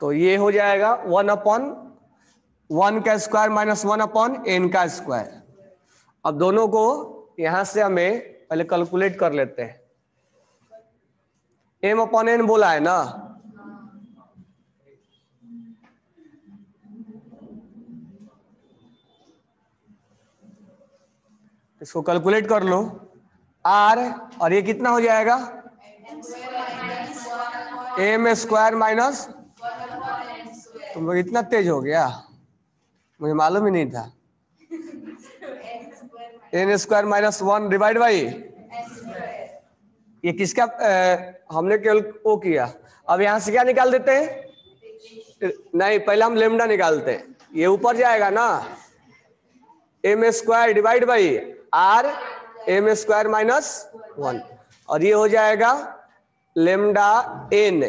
तो ये हो जाएगा 1/1 का स्क्वायर माइनस 1/n का स्क्वायर। अब दोनों को यहां से हमें पहले कैलकुलेट कर लेते हैं। m/n बोला है ना, इसको कैलकुलेट कर लो r, और ये कितना हो जाएगा m स्क्वायर माइनस, तुम लोग इतना तेज हो गया, मुझे मालूम ही नहीं था। n square minus 1 divide by, ये किसका हमने केवल वो किया। अब यहां से क्या निकाल देते हैं, नहीं पहले हम लेमडा निकालते हैं, ये ऊपर जाएगा ना, m square divide by r m square minus 1, और ये हो जाएगा लेमडा n,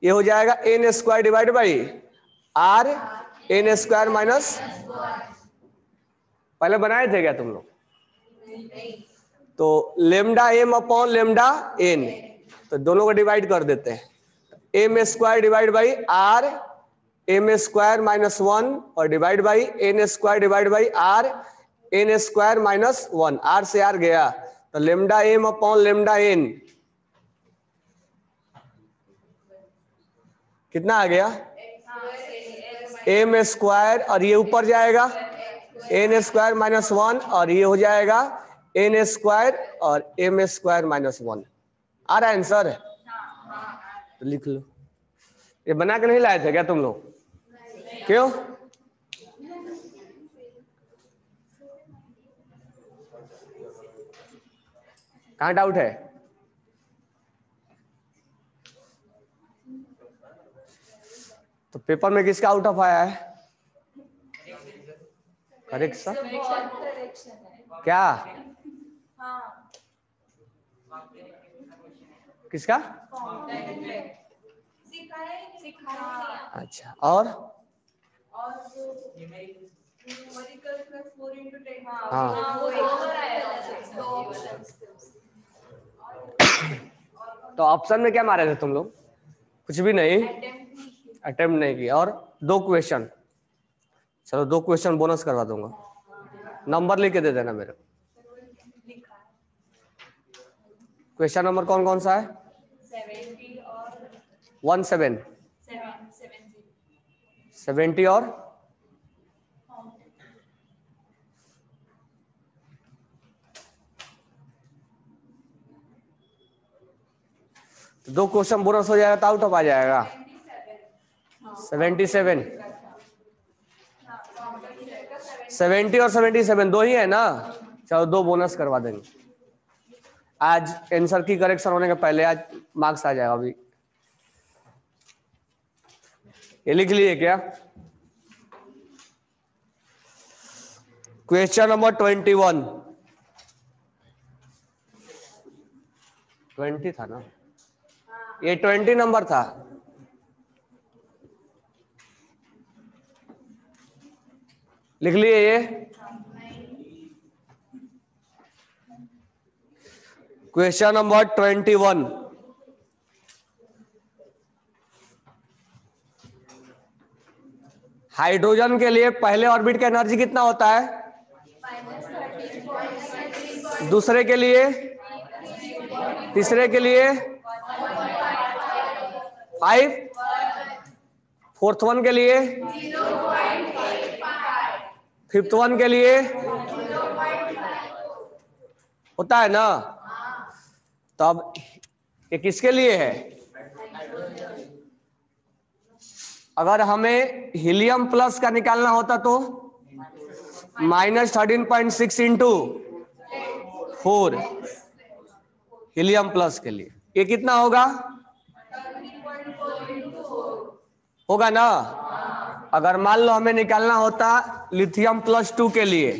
ये हो जाएगा n square divide by r n square minus, पहले बनाए थे क्या तुम लोग, तो lambda m upon lambda n, तो दोनों को डिवाइड कर देते हैं, m square divide by r m square minus 1 और divide by n square divide by r n square minus 1, r से r गया, तो lambda m upon lambda n कितना आ गया m स्क्वायर, और ये ऊपर जाएगा n स्क्वायर माइनस 1, और ये हो जाएगा n स्क्वायर और m स्क्वायर माइनस 1। आ रहा है आंसर, तो लिख लो। ये बना के नहीं लाए थे क्या तुम लोग, क्यों, कहाँ डाउट है, तो पेपर में किसका आउट ऑफ आया है, करेक्शन, क्या किसका, अच्छा, और हाँ तो ऑप्शन में क्या मारे थे तुम लोग, कुछ भी नहीं, अटेम्प्ट नहीं किया, और 2 क्वेश्चन, चलो 2 क्वेश्चन बोनस करवा दूंगा, नंबर लिख के दे देना मेरे। क्वेश्चन नंबर कौन कौन सा है, 17 70 और तो 2 क्वेश्चन बोनस हो जाएगा तो आउट ऑफ आ जाएगा 77, 70 और 77 दो ही है ना, चलो 2 बोनस करवा देंगे, आज आंसर की करेक्शन होने के पहले आज मार्क्स आ जाएगा। अभी ये लिख लिए क्या, क्वेश्चन नंबर 21, 20 था ना, ये 20 नंबर था, लिख लिए ये, क्वेश्चन नंबर 21, हाइड्रोजन के लिए पहले ऑर्बिट का एनर्जी कितना होता है, दूसरे के लिए, तीसरे के लिए 5, फोर्थ वन के लिए, फिफ्थ वन के लिए होता है ना, तो अब ये किसके लिए है, अगर हमें हीलियम प्लस का निकालना होता तो -13.6 इंटू 4 हीलियम प्लस के लिए, ये कितना होगा, होगा ना। अगर मान लो हमें निकालना होता लिथियम +2 के लिए,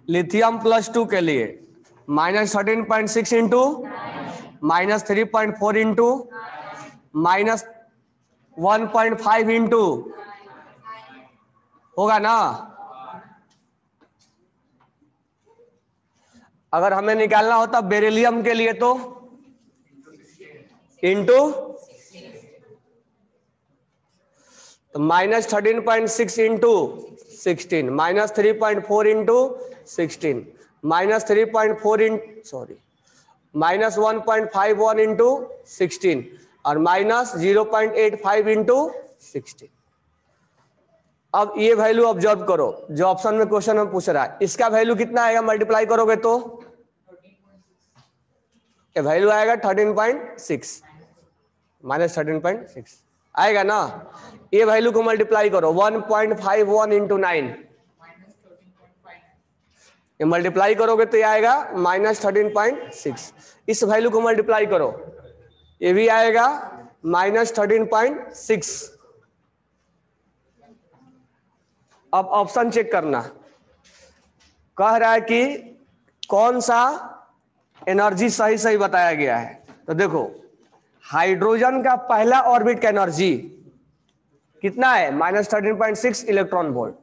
लिथियम +2 के लिए -13.6 इंटू -3.4 इंटू -1.5 इंटू, होगा ना। अगर हमें निकालना होता बेरिलियम के लिए तो इंटू तो -13.6 इंटू 16 -3.4 इंटू 16 -3.4 -1.51 इंटू 16 और -0.85 इंटू 16। अब ये वैल्यू ऑब्जर्व करो जो ऑप्शन में क्वेश्चन में पूछ रहा है, इसका वैल्यू कितना आएगा मल्टीप्लाई करोगे तो ये वैल्यू आएगा 13.6 -13.6 आएगा ना। ये वैल्यू को मल्टीप्लाई करो 1.51 इंटू 9, ये मल्टीप्लाई करोगे तो ये आएगा -13.6। इस वैल्यू को मल्टीप्लाई करो, ये भी आएगा -13.6। अब ऑप्शन चेक करना, कह रहा है कि कौन सा एनर्जी सही सही बताया गया है। तो देखो हाइड्रोजन का पहला ऑर्बिट का एनर्जी कितना है -13.6 इलेक्ट्रॉन वोल्ट।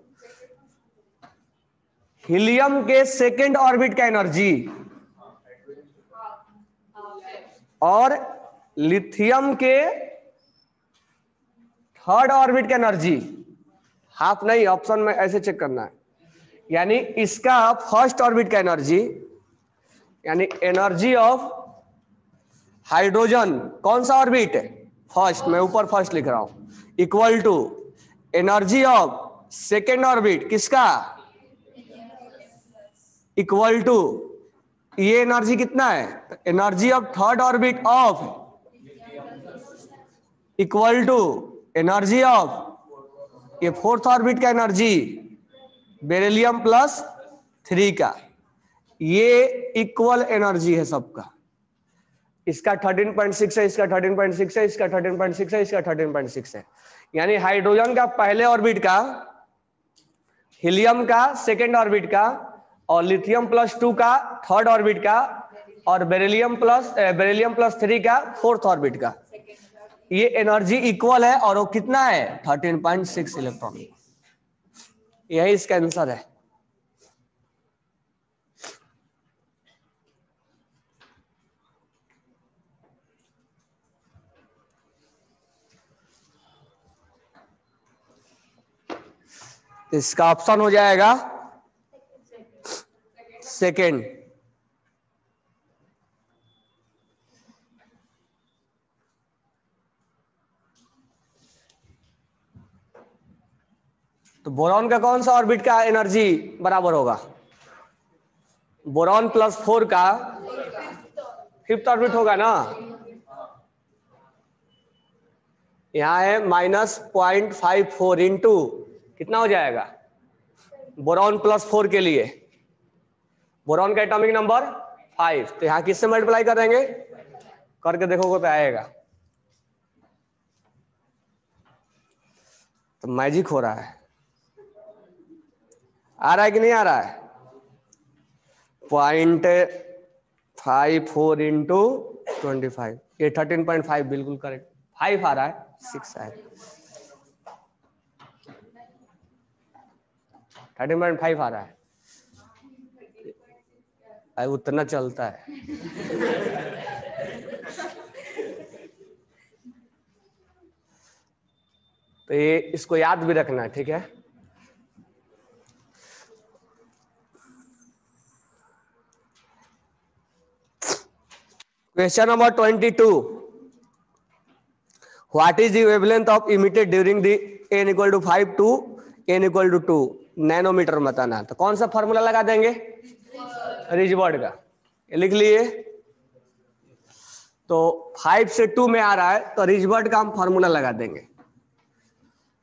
हीलियम के सेकेंड ऑर्बिट का एनर्जी और लिथियम के थर्ड ऑर्बिट का एनर्जी हाफ नहीं, ऑप्शन में ऐसे चेक करना है, यानी इसका फर्स्ट ऑर्बिट का एनर्जी यानी एनर्जी ऑफ हाइड्रोजन कौन सा ऑर्बिट है फर्स्ट, मैं ऊपर फर्स्ट लिख रहा हूं, equal to energy of second orbit किसका इक्वल टू ये एनर्जी कितना है energy of third orbit of equal to energy of ये फोर्थ ऑर्बिट का एनर्जी बेरिलियम +3 का, ये इक्वल एनर्जी है सबका। इसका 13.6 है, इसका 13.6 है, इसका 13.6 है, इसका 13.6 है। यानी हाइड्रोजन का पहले ऑर्बिट का, हीलियम का सेकेंड ऑर्बिट का और लिथियम +2 का थर्ड ऑर्बिट का और बेरिलियम +3 का फोर्थ ऑर्बिट का, ये एनर्जी इक्वल है और वो कितना है 13.6 इलेक्ट्रॉन। यही इसका आंसर है। इसका ऑप्शन हो जाएगा सेकेंड। तो बोरॉन का कौन सा ऑर्बिट का एनर्जी बराबर होगा बोरॉन +4 का फिफ्थ ऑर्बिट होगा ना। यहां है -0.54 इंटू कितना हो जाएगा बोरॉन +4 के लिए, बोरॉन का एटॉमिक नंबर 5, तो यहां किससे मल्टीप्लाई करेंगे करके देखोगे तो आएगा। तो मैजिक हो रहा है, आ रहा है कि नहीं आ रहा है 0.54 इंटू 25, ये 13.5 बिल्कुल करेक्ट, 5 आ रहा है 6 आएगा 13.5 आ रहा है, उतना चलता है। तो ये इसको याद भी रखना है, ठीक है। Question number 22, what is the wavelength of emitted during the n = 5 to n = 2 nanometre बताना। तो कौन सा फॉर्मूला लगा देंगे रिजबर्ड का, ये लिख लिए। तो 5 से 2 में आ रहा है तो रिजबर्ड का हम फॉर्मूला लगा देंगे।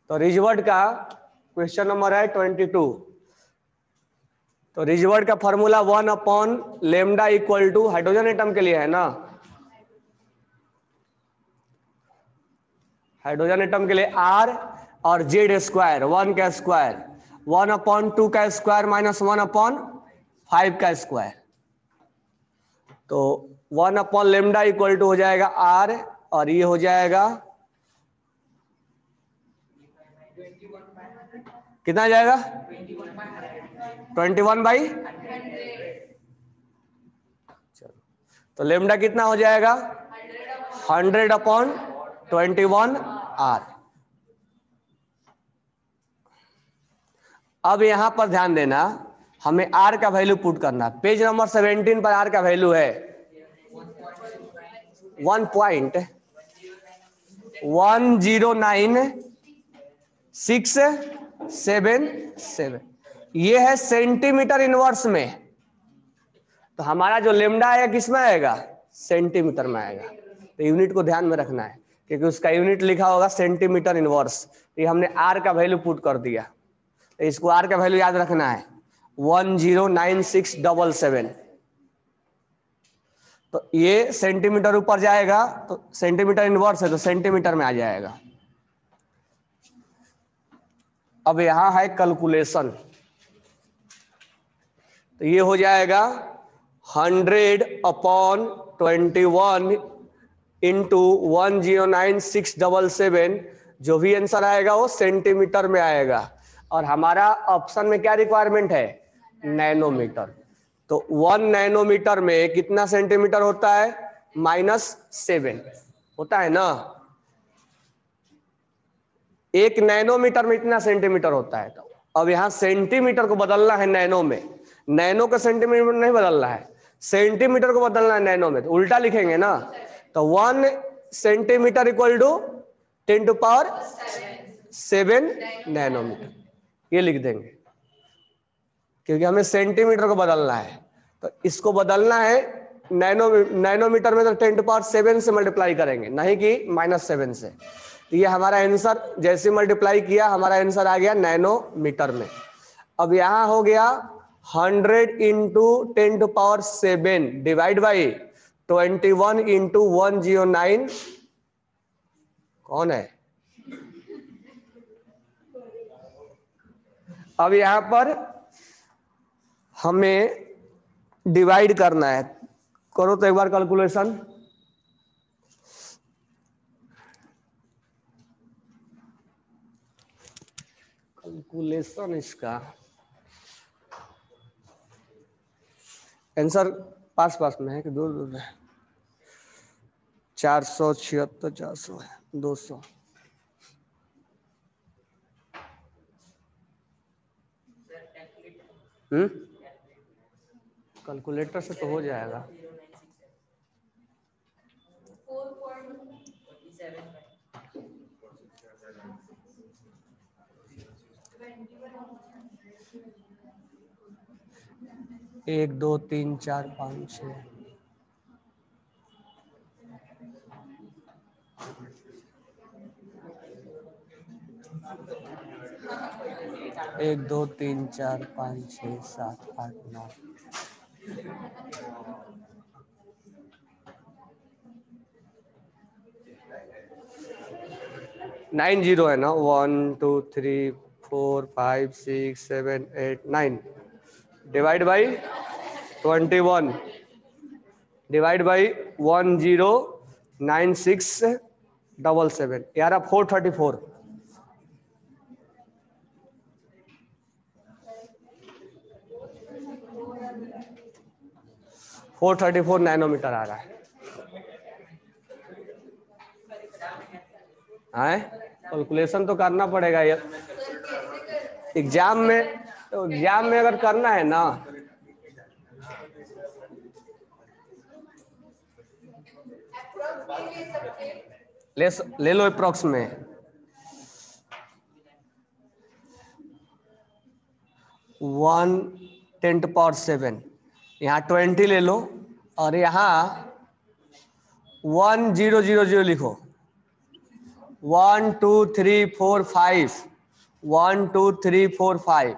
तो रिजबर्ड का क्वेश्चन नंबर है 22। तो रिजबर्ड का formula 1/λ equal to hydrogen atom के लिए है ना, हाइड्रोजन एटम के लिए R और Z² 1 का स्क्वायर 1/2 का स्क्वायर -1/5 का स्क्वायर। तो 1/λ इक्वल टू हो जाएगा R और ये हो जाएगा कितना जाएगा 21/100। चलो तो लेमडा कितना हो जाएगा 100/21R। अब यहां पर ध्यान देना, हमें R का वैल्यू पुट करना। पेज नंबर 17 पर R का वैल्यू है 1.10967। ये है सेंटीमीटर इनवर्स में, तो हमारा जो लेमडा आएगा किस में आएगा? सेंटीमीटर में आएगा। तो यूनिट को ध्यान में रखना है क्योंकि उसका यूनिट लिखा होगा सेंटीमीटर इनवर्स। तो ये हमने R का वैल्यू पुट कर दिया, तो इसको R का वैल्यू याद रखना है 109677। तो ये सेंटीमीटर ऊपर जाएगा तो सेंटीमीटर इनवर्स है तो सेंटीमीटर में आ जाएगा। अब यहां है कैलकुलेशन, तो ये हो जाएगा 100/21 इंटू 109677। जो भी आंसर आएगा वो सेंटीमीटर में आएगा। और हमारा ऑप्शन में क्या रिक्वायरमेंट है? नैनोमीटर। तो 1 नैनोमीटर में कितना सेंटीमीटर होता है? -7 होता है ना। 1 नैनोमीटर में इतना सेंटीमीटर होता है। तो अब यहाँ सेंटीमीटर को बदलना है नैनो में। नैनो का सेंटीमीटर नहीं बदलना है, सेंटीमीटर को बदलना है नैनो में। तो उल्टा लिखेंगे ना, तो 1 सेंटीमीटर इक्वल टू 10⁻7 नैनोमीटर, ये लिख देंगे क्योंकि हमें सेंटीमीटर को बदलना है। तो इसको बदलना है नैनोमीटर में, तो 10⁻7 से मल्टीप्लाई करेंगे, नहीं कि -7 से। तो ये हमारा आंसर जैसे मल्टीप्लाई किया हमारा आंसर आ गया नैनोमीटर में। अब यहां हो गया 100 इंटू 10⁻7 डिवाइड बाई 21 इंटू 109। कौन है? अब यहां पर हमें डिवाइड करना है। करो तो एक बार कैलकुलेशन। कैलकुलेशन इसका आंसर पास पास में है कि दूर दूर है? 476 400 है, 200। कैलकुलेटर से तो हो जाएगा। 1 2 3 4 5 6 1 2 3 4 5 6 7 8 9 90 है ना। 1 2 3 4 5 6 7 8 9 डिवाइड बाई 21 डिवाइड बाई 109677 यार 434। 434 नैनोमीटर आ रहा है। कैलकुलेशन तो करना पड़ेगा यार एग्जाम में। तो एग्जाम में अगर करना है ना, ले लो अप्रोक्स में। 1/10⁻7 यहाँ 20 ले लो और यहाँ 1000 लिखो। 1 2 3 4 5 1 2 3 4 5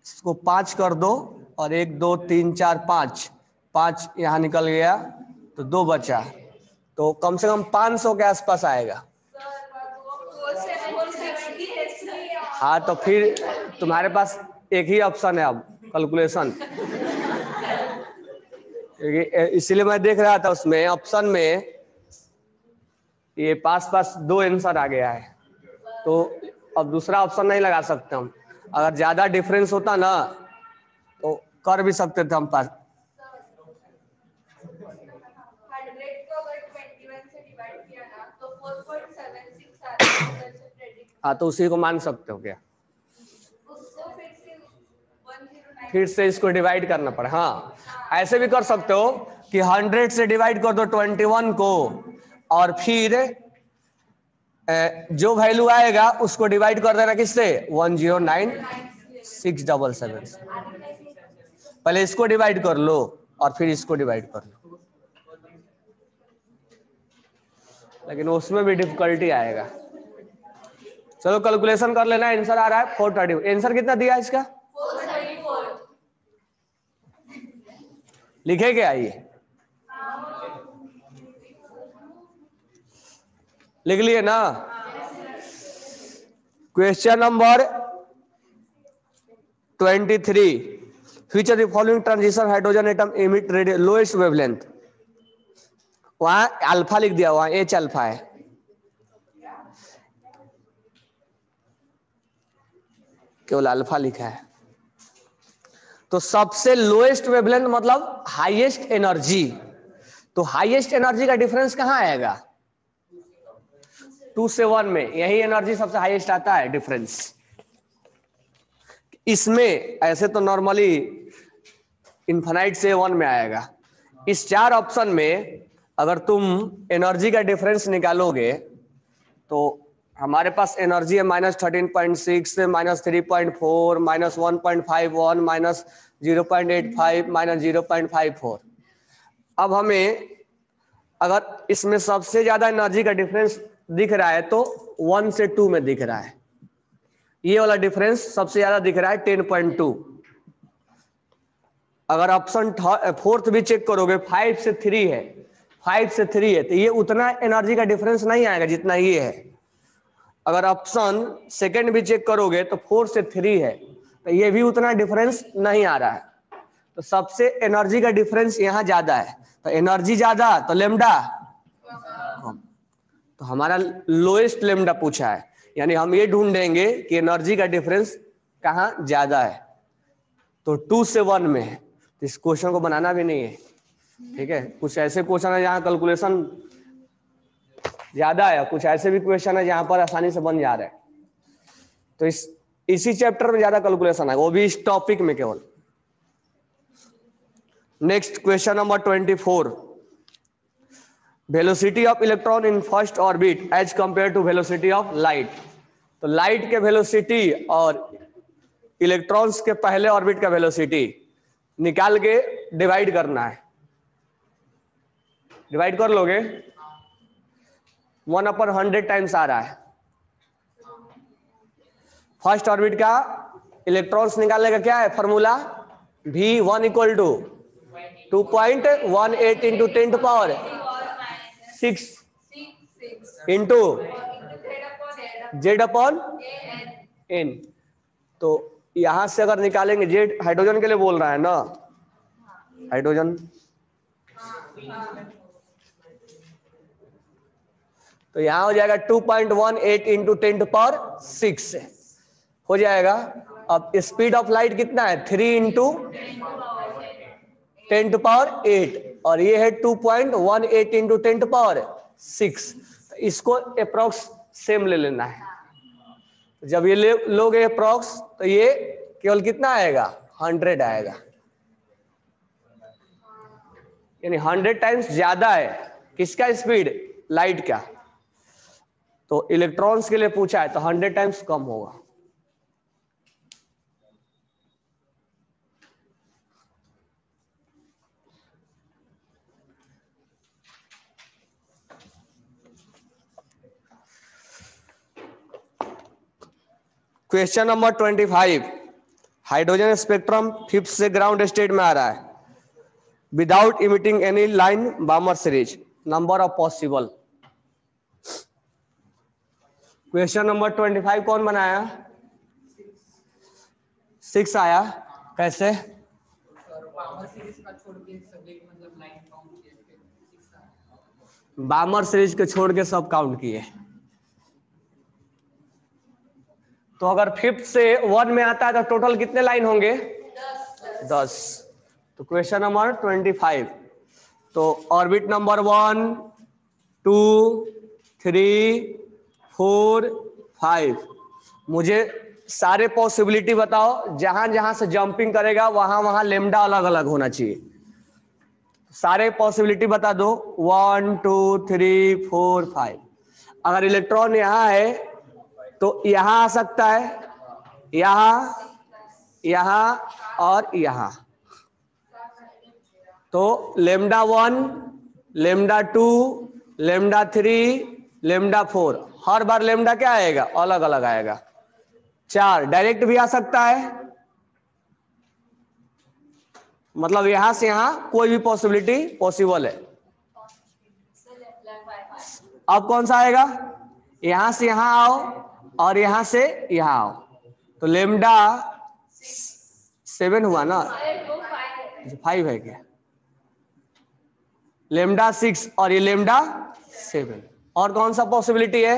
इसको 5 कर दो और 1 2 3 4 5 5 यहाँ निकल गया तो 2 बचा। तो कम से कम 500 के आसपास आएगा। हाँ तो फिर तुम्हारे पास एक ही ऑप्शन है अब कैलकुलेशन। इसीलिए मैं देख रहा था उसमें ऑप्शन में ये पास पास 2 आंसर आ गया है, तो अब दूसरा ऑप्शन नहीं लगा सकते हम। अगर ज्यादा डिफरेंस होता ना तो कर भी सकते थे हम पास। हाँ तो उसी को मान सकते हो क्या, फिर से इसको डिवाइड करना पड़ा। हाँ ऐसे भी कर सकते हो कि 100 से डिवाइड कर दो 21 को, और फिर जो वैल्यू आएगा उसको डिवाइड कर देना किससे, 109677 से। पहले इसको डिवाइड कर लो और फिर इसको डिवाइड कर लो, लेकिन उसमें भी डिफिकल्टी आएगा। चलो कैलकुलेशन कर लेना, आंसर आ रहा है 430। आंसर कितना दिया इसका, 434 लिखे क्या, ये लिख लिए ना। Question number 23, which of the following transition hydrogen atom emit lowest wavelength. वहां अल्फा लिख दिया, वहां एच अल्फा है, केवल अल्फा लिखा है। तो सबसे लोएस्ट वेवलेंथ मतलब हाईएस्ट एनर्जी। तो हाईएस्ट एनर्जी का डिफरेंस कहां आएगा, 2 से 1 में, यही एनर्जी सबसे हाईएस्ट आता है डिफरेंस। इसमें ऐसे तो नॉर्मली इन्फिनाइट से 1 में आएगा। इस 4 ऑप्शन में अगर तुम एनर्जी का डिफरेंस निकालोगे तो हमारे पास एनर्जी है -13.6 से -3.4 -1.51 -0.85 -0.54। अब हमें अगर इसमें सबसे ज्यादा एनर्जी का डिफरेंस दिख रहा है तो 1 से 2 में दिख रहा है, ये वाला डिफरेंस सबसे ज्यादा दिख रहा है 10.2। अगर ऑप्शन 4th भी चेक करोगे 5 से 3 है, 5 से 3 है, तो ये उतना एनर्जी का डिफरेंस नहीं आएगा जितना ये है। अगर ऑप्शन 2nd भी चेक करोगे तो 4 से 3 है, तो ये भी उतना डिफरेंस नहीं आ रहा है। तो सबसे एनर्जी का डिफरेंस यहाँ ज्यादा है, तो एनर्जी ज्यादा तो लेमडा कम। तो हमारा लोएस्ट लेमडा पूछा है, यानी हम ये ढूंढेंगे कि एनर्जी का डिफरेंस कहाँ ज्यादा है। तो 2 से 1 में है, तो इस क्वेश्चन को बनाना भी नहीं है, ठीक है। कुछ ऐसे क्वेश्चन है जहाँ कैलकुलेशन ज्यादा है, कुछ ऐसे भी क्वेश्चन है जहां पर आसानी से बन जा रहा है। तो इसी चैप्टर में ज्यादा कैलकुलेशन है, वो भी इस टॉपिक में केवल। Next question number 24, velocity of electron in first orbit as compare to velocity of light. तो लाइट के वेलोसिटी और इलेक्ट्रॉन्स के पहले ऑर्बिट का वेलोसिटी निकाल के डिवाइड करना है। डिवाइड कर लोगे, 1/100 टाइम्स आ रहा है। फर्स्ट ऑर्बिट का इलेक्ट्रॉन्स निकालने का क्या है formula, V1 = 2.18 into 10⁻6 into Z/N। तो यहां से अगर निकालेंगे, जेड हाइड्रोजन के लिए बोल रहा है ना, हाइड्रोजन, तो यहां हो जाएगा 2.18 इंटू 10⁻6 हो जाएगा। अब स्पीड ऑफ लाइट कितना है, 3 इंटू 10⁸ और ये है 2.18 इंटू 10⁻6। इसको अप्रोक्स सेम ले लेना है। जब ये लोगे अप्रोक्स तो ये केवल कितना आएगा, 100 आएगा, यानी 100 टाइम्स ज्यादा है किसका स्पीड, लाइट का। तो इलेक्ट्रॉन्स के लिए पूछा है तो 100 टाइम्स कम होगा। Question number 25, hydrogen spectrum 5th से ग्राउंड स्टेट में आ रहा है without emitting any line बामर series, number of possible. Question number 25 कौन बनाया, 6 आया, कैसे, बामर सीरीज को छोड़ के सब काउंट किए। तो अगर 5th से 1 में आता है तो टोटल कितने लाइन होंगे, 10। तो क्वेश्चन नंबर 25, तो ऑर्बिट नंबर 1 2 3 4 5। मुझे सारे पॉसिबिलिटी बताओ, जहां जहां से जंपिंग करेगा वहां वहां लेमडा अलग अलग होना चाहिए। सारे पॉसिबिलिटी बता दो, 1 2 3 4 5। अगर इलेक्ट्रॉन यहां है तो यहां आ सकता है, यहां, यहां और यहां। तो लेमडा 1, लेमडा 2, लेमडा 3, लेमडा 4, हर बार लेमडा क्या आएगा? अलग अलग आएगा। 4 डायरेक्ट भी आ सकता है, मतलब यहां से यहां कोई भी पॉसिबिलिटी पॉसिबल है। अब कौन सा आएगा? यहां से यहां आओ और यहां से यहां आओ, तो लेमडा 7 हुआ ना? 5 है क्या? लेमडा 6 और ये लेमडा 7। और कौन सा पॉसिबिलिटी है?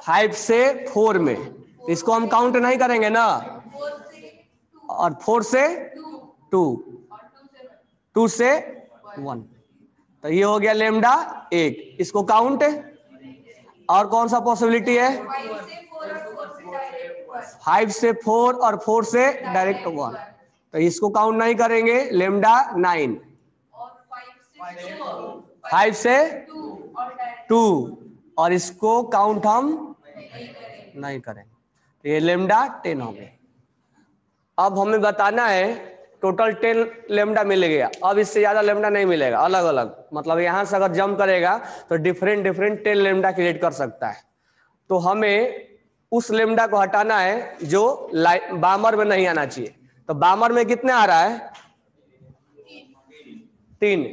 5 से 4 में, इसको हम काउंट नहीं करेंगे ना। और 4 से 2, 2 से 1, तो ये हो गया लेमडा 1, इसको काउंट है। और कौन सा पॉसिबिलिटी है? 5 से 4 और 4 से डायरेक्ट 1, तो इसको काउंट नहीं करेंगे। लेमडा 9, 5 से 2 और इसको काउंट हम नहीं करेंगे, तो ये लेमडा 10 हो गया। अब हमें बताना है टोटल 10 लेमडा मिल गया, अब इससे ज्यादा लेमडा नहीं मिलेगा, अलग अलग, मतलब यहां से अगर जंप करेगा तो डिफरेंट डिफरेंट 10 लेमडा क्रिएट कर सकता है। तो हमें उस लेमडा को हटाना है जो बामर में नहीं आना चाहिए। तो बामर में कितने आ रहा है? 3।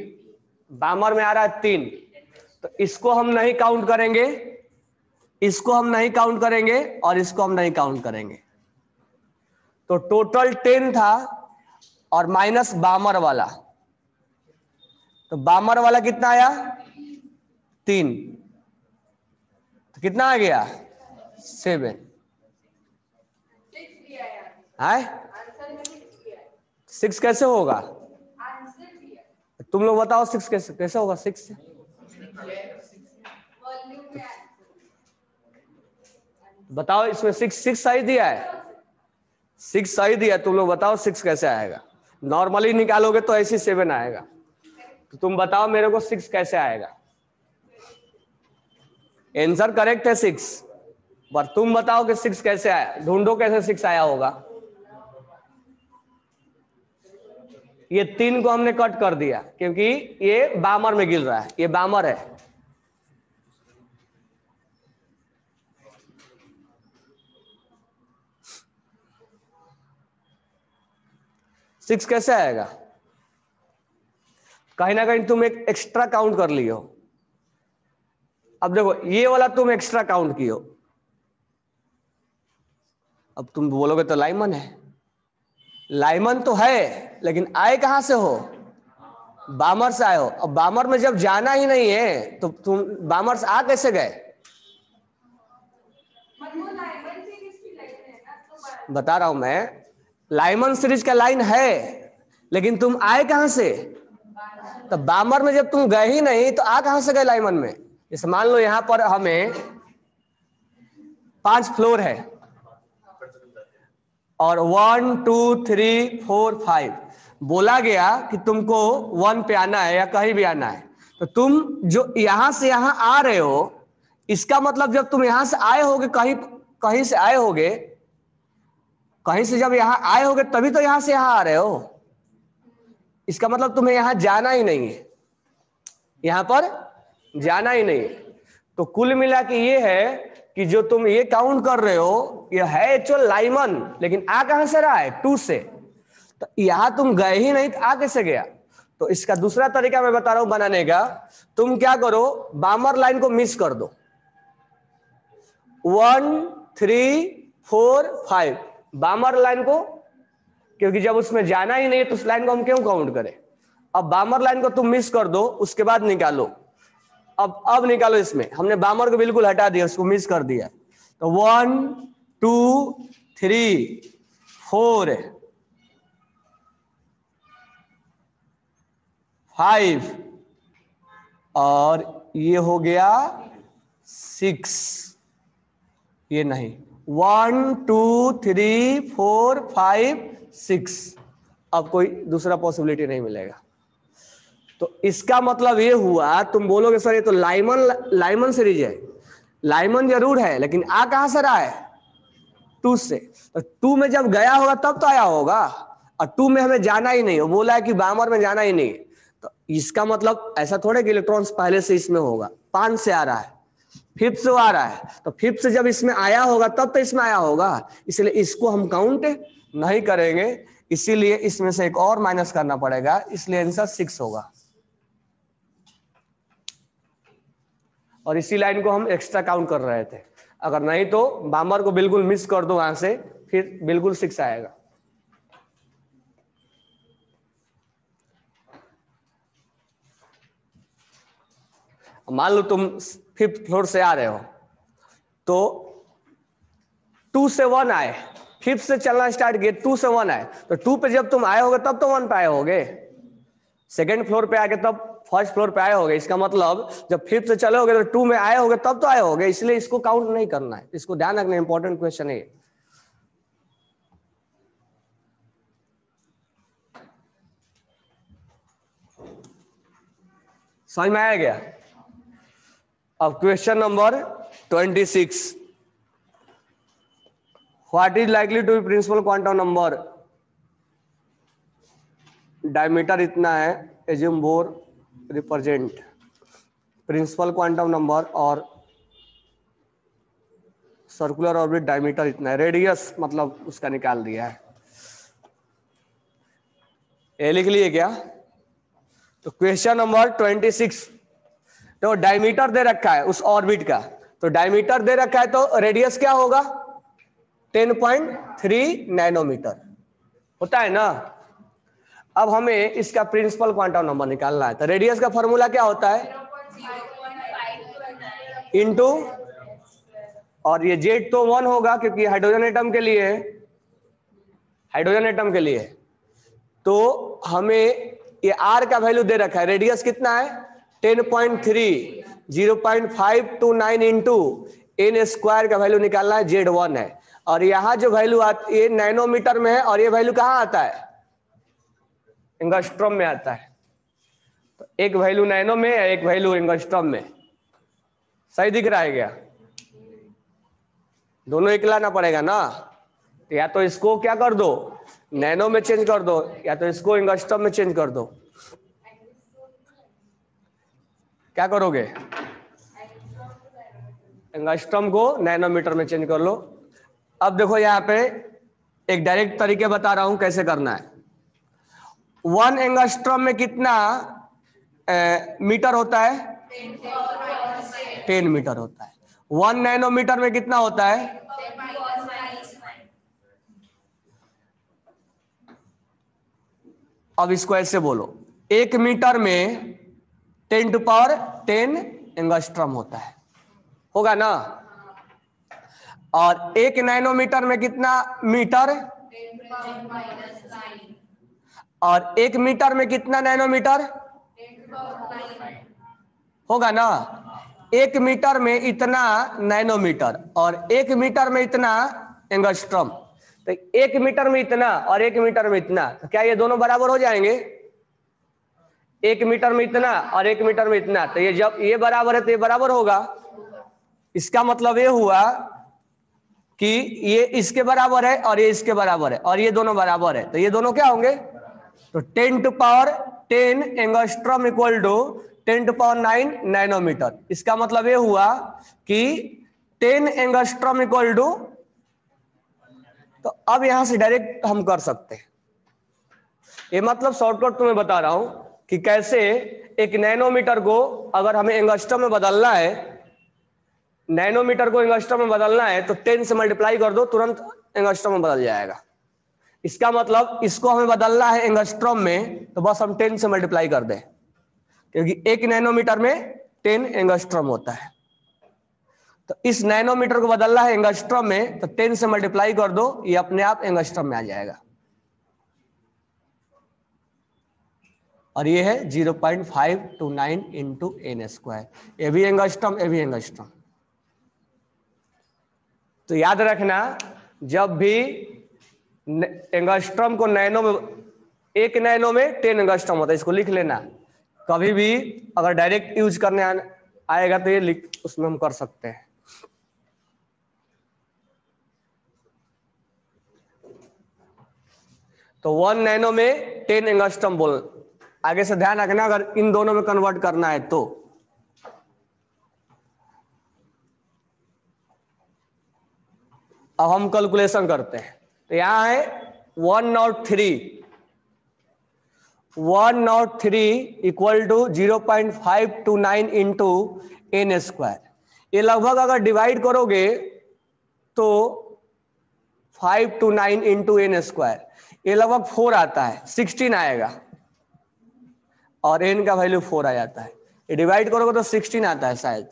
बामर में आ रहा है 3, तो इसको हम नहीं काउंट करेंगे, इसको हम नहीं काउंट करेंगे और इसको हम नहीं काउंट करेंगे। तो टोटल 10 था और माइनस बामर वाला, तो बामर वाला कितना आया? 3, तो कितना आ गया? 7 है। 6 कैसे होगा? तुम लोग बताओ 6 कैसे कैसे होगा? 6 से बताओ, इसमें 6 सही दिया है, 6 सही दिया, तुम लोग बताओ 6 कैसे आएगा? नॉर्मली निकालोगे तो ऐसी 7 आएगा, तो तुम बताओ मेरे को 6 कैसे आएगा? आंसर करेक्ट है 6, पर तुम बताओ कि 6 कैसे आया, ढूंढो कैसे 6 आया होगा। ये 3 को हमने कट कर दिया क्योंकि ये बामर में गिर रहा है, ये बामर है। सिक्स कैसे आएगा? कहीं ना कहीं तुम एक एक्स्ट्रा काउंट कर लियो। अब देखो ये वाला तुम एक्स्ट्रा काउंट कियो, अब तुम बोलोगे तो लाइमन है, लाइमन तो है लेकिन आए कहां से हो? बामर से आए हो। अब बामर में जब जाना ही नहीं है तो तुम बामर से आ कैसे गए? बता रहा हूं मैं, लाइमन सीरीज का लाइन है लेकिन तुम आए कहां से? तो बामर में जब तुम गए ही नहीं तो आ कहां से गए लाइमन में? जैसे मान लो यहां पर हमें 5 फ्लोर है और 1 2 3 4 5 बोला गया कि तुमको 1 पे आना है या कहीं भी आना है, तो तुम जो यहां से यहां आ रहे हो, इसका मतलब जब तुम यहां से आए होगे, कहीं कहीं से आए होगे, कहीं से जब यहां आए होगे तभी तो यहां से यहां आ रहे हो। इसका मतलब तुम्हें यहां जाना ही नहीं है, यहां पर जाना ही नहीं है। तो कुल मिला के ये है कि जो तुम ये काउंट कर रहे हो ये है एक्चुअल लाइमन, लेकिन आ कहां से रहा है? 2 से। तो यहां तुम गए ही नहीं तो आ कैसे गया? तो इसका दूसरा तरीका मैं बता रहा हूं बनाने का। तुम क्या करो, बामर लाइन को मिस कर दो, 1 3 4 5 बामर लाइन को, क्योंकि जब उसमें जाना ही नहीं है तो उस लाइन को हम क्यों काउंट करें? अब बामर लाइन को तुम मिस कर दो, उसके बाद निकालो। अब निकालो, इसमें हमने बामर को बिल्कुल हटा दिया, उसको मिस कर दिया। तो 1 2 3 4 5 और ये हो गया 6, ये नहीं, 1 2 3 4 5 6, अब कोई दूसरा पॉसिबिलिटी नहीं मिलेगा। तो इसका मतलब ये हुआ, तुम बोलोगे सर ये तो लाइमन सीरीज है, लाइमन जरूर है, लेकिन आ कहां से रहा है? 2 से। तो 2 में जब गया होगा तब तो आया होगा, और 2 में हमें जाना ही नहीं, वो बोला है कि बामर में जाना ही नहीं। तो इसका मतलब ऐसा थोड़ा कि इलेक्ट्रॉन्स पहले से इसमें होगा, 5 से आ रहा है, 5th से आ रहा है, तो 5th से जब इसमें आया होगा तब तो इसमें आया होगा, इसलिए इसको हम काउंट नहीं करेंगे, इसीलिए इसमें से एक और माइनस करना पड़ेगा, इसलिए आंसर 6 होगा। और इसी लाइन को हम एक्स्ट्रा काउंट कर रहे थे, अगर नहीं तो बामर को बिल्कुल मिस कर दो वहां से, फिर बिल्कुल 6 आएगा। मान लो तुम 5th फ्लोर से आ रहे हो, तो 2 से 1 आए, 5th से चलना स्टार्ट किए, 2 से 1 आए, तो 2 पे जब तुम आए होगे तब तो 1 पे आए होगे, 2nd फ्लोर पे आके तब 1st फ्लोर पे आए होगे, इसका मतलब जब 5th से चले होगे तो 2 में आए होगे तब तो आए होगे, इसलिए इसको काउंट नहीं करना है, इसको ध्यान रखना, इंपॉर्टेंट क्वेश्चन है। समझ में आया गया? अब question number 26, what is likely to be principal quantum number? Diameter इतना है, assume Bohr represent principal quantum number, और सर्कुलर ऑर्बिट डायमीटर इतना है, रेडियस मतलब उसका निकाल दिया है, ये लिख लिए क्या? तो क्वेश्चन नंबर 26, तो डायमीटर दे रखा है उस ऑर्बिट का, तो डायमीटर दे रखा है तो रेडियस क्या होगा? 10.3 नैनोमीटर होता है ना। अब हमें इसका प्रिंसिपल क्वांटम नंबर निकालना है, तो रेडियस का फॉर्मूला क्या होता है? इनटू, और ये जेड तो 1 होगा क्योंकि हाइड्रोजन एटम के लिए है, हाइड्रोजन एटम के लिए, तो हमें ये आर का वैल्यू दे रखा है, रेडियस कितना है? 10.3, 0.529 इंटू एन स्क्वायर का वैल्यू निकालना है, जेड 1 है, और यहाँ जो वैल्यू आती है नैनोमीटर में है, और ये वैल्यू कहाँ आता है? एंगस्ट्रॉम में आता है, तो एक वैल्यू नैनो में है, एक वैल्यू एंगस्ट्रॉम में। सही दिख रहा है क्या? दोनों एक लाना पड़ेगा ना, या तो इसको क्या कर दो, नैनो में चेंज कर दो, या तो इसको एंगस्ट्रॉम में चेंज कर दो। क्या करोगे? एंगस्ट्रॉम को नैनोमीटर में चेंज कर लो। अब देखो यहाँ पे एक डायरेक्ट तरीके बता रहा हूं कैसे करना है। 1 एंगस्ट्रॉम में कितना मीटर होता है? 10 मीटर होता है। 1 नैनोमीटर में कितना होता है? अब इसको ऐसे बोलो, 1 मीटर में 10⁻10 एंगस्ट्रॉम होता है, होगा ना। और 1 नैनोमीटर में कितना मीटर? और 1 मीटर में कितना नैनोमीटर? होगा ना। 1 मीटर में इतना नैनोमीटर और 1 मीटर में इतना एंगस्ट्रॉम, तो 1 मीटर में इतना और 1 मीटर में इतना, तो क्या ये दोनों बराबर हो जाएंगे? 1 मीटर में इतना और 1 मीटर में इतना, तो ये जब ये बराबर है तो ये बराबर होगा। इसका मतलब ये हुआ कि ये इसके बराबर है और ये इसके बराबर है, और ये दोनों बराबर है, तो ये दोनों क्या होंगे? तो 10⁻10 एंगस्ट्रॉम इक्वल टू 10⁻9 नैनोमीटर। इसका मतलब ये हुआ कि 10 एंगस्ट्रॉम इक्वल टू, तो अब यहां से डायरेक्ट हम कर सकते हैं, ये मतलब शॉर्टकट तुम्हें बता रहा हूं कि कैसे एक नैनोमीटर को अगर हमें एंगस्ट्रॉम में बदलना है, नैनोमीटर को एंगस्ट्रॉम में बदलना है, तो 10 से मल्टीप्लाई कर दो, तुरंत एंगस्ट्रॉम में बदल जाएगा। इसका मतलब इसको हमें बदलना है एंगस्ट्रॉम में, तो बस हम 10 से मल्टीप्लाई कर दें, क्योंकि 1 नैनोमीटर में 10 एंगस्ट्रॉम होता है। तो इस नैनोमीटर को बदलना है एंगस्ट्रॉम में, तो 10 से मल्टीप्लाई कर दो, ये अपने आप एंगस्ट्रॉम में आ जाएगा। और ये है 0.529 इंटू एन स्क्वायर, ये भी एंगस्ट्रॉम, ये भी एंगस्ट्रॉम। तो याद रखना, जब भी एंगस्ट्रॉम को नैनो में, 1 नैनो में 10 एंगस्ट्रॉम होता है, इसको लिख लेना। कभी भी अगर डायरेक्ट यूज करने आएगा तो ये लिख, उसमें हम कर सकते हैं। तो 1 नैनो में 10 एंगस्ट्रॉम बोल, आगे से ध्यान रखना अगर इन दोनों में कन्वर्ट करना है तो। अब हम कैलकुलेशन करते हैं। तो यहां है 103 equal to 0.529 into n square. ये लगभग अगर डिवाइड करोगे तो 529 इंटू एन स्क्वायर, ये लगभग 4 आता है, 16 आएगा और एन का वैल्यू 4 आ जाता है। ये डिवाइड करोगे तो 16 आता है शायद।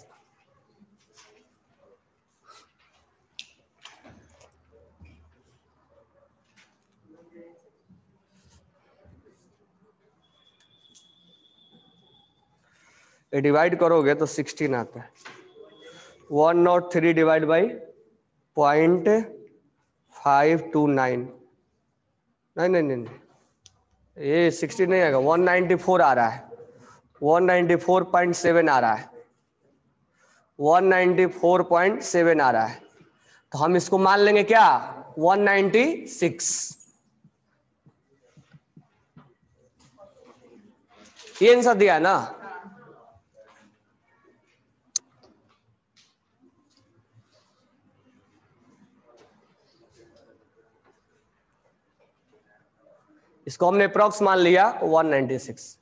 ये डिवाइड करोगे तो 16 आता है। 103 डिवाइड बाई 0.529, नहीं, ये 16 नहीं आएगा, 194 आ रहा है, 194.7 आ रहा है, 194.7 आ रहा है। तो हम इसको मान लेंगे क्या, 196। ये आंसर दिया है ना। इसको हमने अप्रॉक्स मान लिया 196।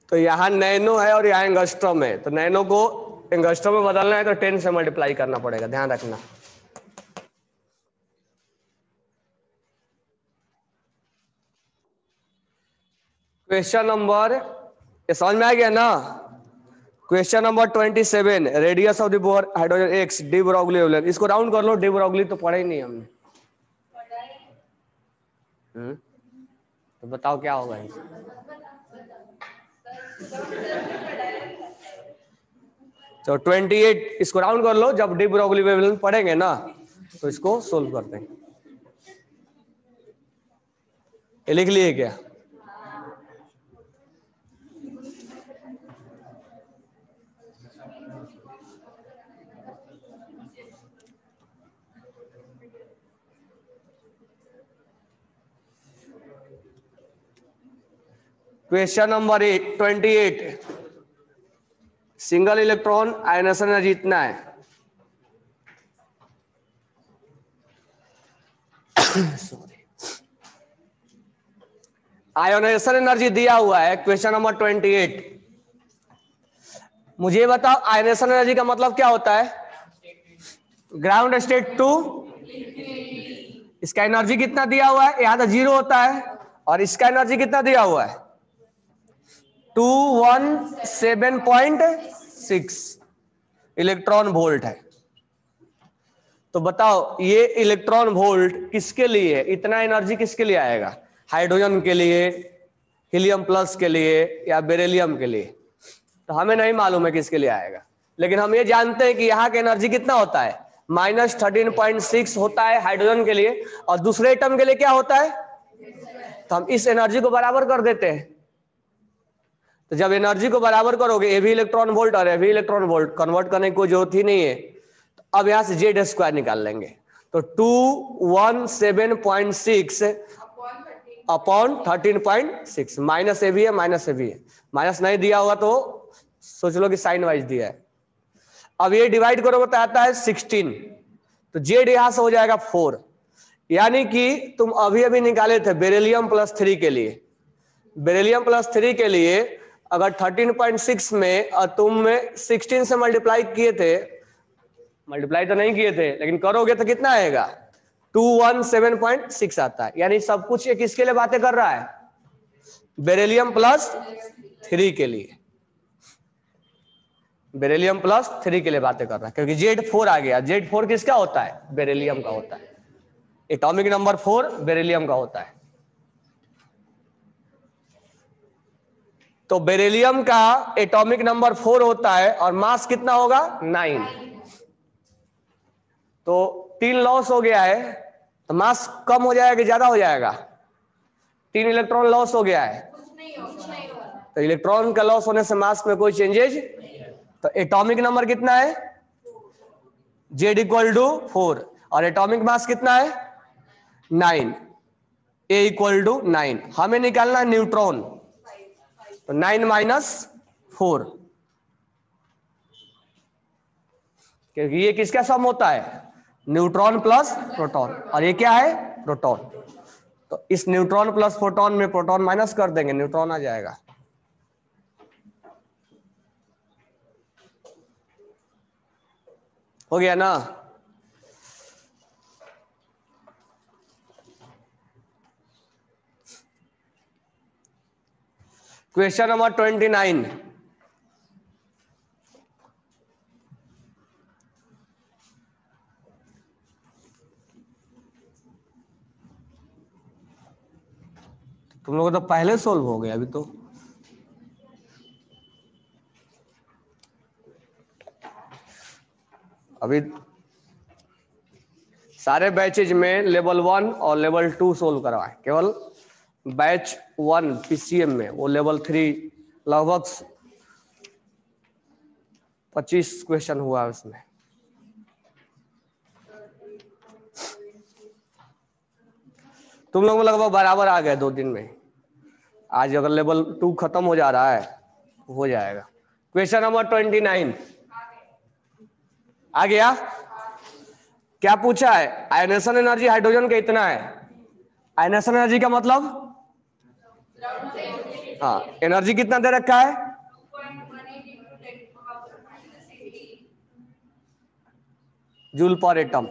तो यहां नैनो है और यहां एंगस्ट्रॉम है, तो नैनो को एंगस्ट्रॉम में बदलना है तो 10 से मल्टीप्लाई करना पड़ेगा, ध्यान रखना। क्वेश्चन नंबर, ये समझ में आ गया ना। Question number 27, radius of the bore hydrogen x de Broglie wavelength. इसको राउंड कर लो, डी ब्रोगली तो पढ़ा ही नहीं हमने। तो बताओ क्या होगा इसे। तो 28, इसको राउंड कर लो, जब डी ब्रोगली वेवलेंथ पढ़ेंगे ना तो इसको सोल्व करते हैं। ये लिख लिए क्या। Question number 28, single electron ionisation energy इतना है। आयोनाइजेशन एनर्जी दिया हुआ है क्वेश्चन नंबर 28। मुझे बताओ आयोनाइजेशन एनर्जी का मतलब क्या होता है। ग्राउंड स्टेट टू, इसका एनर्जी कितना दिया हुआ है, यहां तो 0 होता है, और इसका एनर्जी कितना दिया हुआ है 217.6 इलेक्ट्रॉन वोल्ट है। तो बताओ ये इलेक्ट्रॉन वोल्ट किसके लिए है, इतना एनर्जी किसके लिए आएगा, हाइड्रोजन के लिए, हीलियम प्लस के लिए, या बेरिलियम के लिए। तो हमें नहीं मालूम है किसके लिए आएगा, लेकिन हम ये जानते हैं कि यहाँ का एनर्जी कितना होता है -13.6 होता है हाइड्रोजन के लिए, और दूसरे एटम के लिए क्या होता है। तो हम इस एनर्जी को बराबर कर देते हैं। तो जब एनर्जी को बराबर करोगे, ए भी इलेक्ट्रॉन वोल्ट और ए भी इलेक्ट्रॉन वोल्ट, कन्वर्ट करने की कोई जरूरत ही नहीं है। तो अब यहां से जेड स्क्वायर निकाल लेंगे। तो 217.6 अपॉन 13.6, माइनस ए भी है, माइनस ए भी है, माइनस नहीं दिया होगा तो सोच लो कि साइन वाइज दिया है। अब ये डिवाइड करोगे तो आता है 16, तो जेड यहां से हो जाएगा 4। यानी कि तुम अभी अभी निकाले थे बेरिलियम +3 के लिए, बेरिलियम +3 के लिए अगर 13.6 में तुम 16 से मल्टीप्लाई किए थे, मल्टीप्लाई तो नहीं किए थे लेकिन करोगे तो कितना आएगा 217.6 आता है। यानी सब कुछ ये किसके लिए बातें कर रहा है, बेरिलियम +3 के लिए, बेरिलियम +3 के लिए बातें कर रहा है, क्योंकि Z4 आ गया। Z4 किसका होता है, बेरिलियम का होता है। एटॉमिक नंबर 4 बेरिलियम का होता है। तो बेरिलियम का एटॉमिक नंबर 4 होता है और मास कितना होगा 9। तो 3 लॉस हो गया है, तो मास कम हो जाएगा कि ज्यादा हो जाएगा? 3 इलेक्ट्रॉन लॉस हो गया है, तो इलेक्ट्रॉन का लॉस होने से मास में कोई चेंजेज। तो एटॉमिक नंबर कितना है? Z इक्वल टू 4 और एटॉमिक मास कितना है 9, A इक्वल टू 9। हमें निकालना है न्यूट्रॉन, तो 9 माइनस 4, क्योंकि ये किसका सम होता है? न्यूट्रॉन प्लस प्रोटॉन, और ये क्या है? प्रोटॉन। तो इस न्यूट्रॉन प्लस प्रोटॉन में प्रोटॉन माइनस कर देंगे, न्यूट्रॉन आ जाएगा। हो गया ना? Question number 29। तुम लोगों को तो पहले सोल्व हो गया, अभी तो अभी सारे बैचेज में लेवल 1 और लेवल 2 सोल्व करवाए, केवल बैच 1 पीसीएम में वो लेवल 3 लगभग 25 क्वेश्चन हुआ उसमें। तुम लोग लगभग बराबर आ गए 2 दिन में। आज अगर लेवल 2 खत्म हो जा रहा है हो जाएगा। क्वेश्चन नंबर 29 आ गया। क्या पूछा है? आयनेशन एनर्जी हाइड्रोजन का इतना है। आयनेशन एनर्जी का मतलब, हाँ, एनर्जी कितना दे रखा है? जूल पर एटम।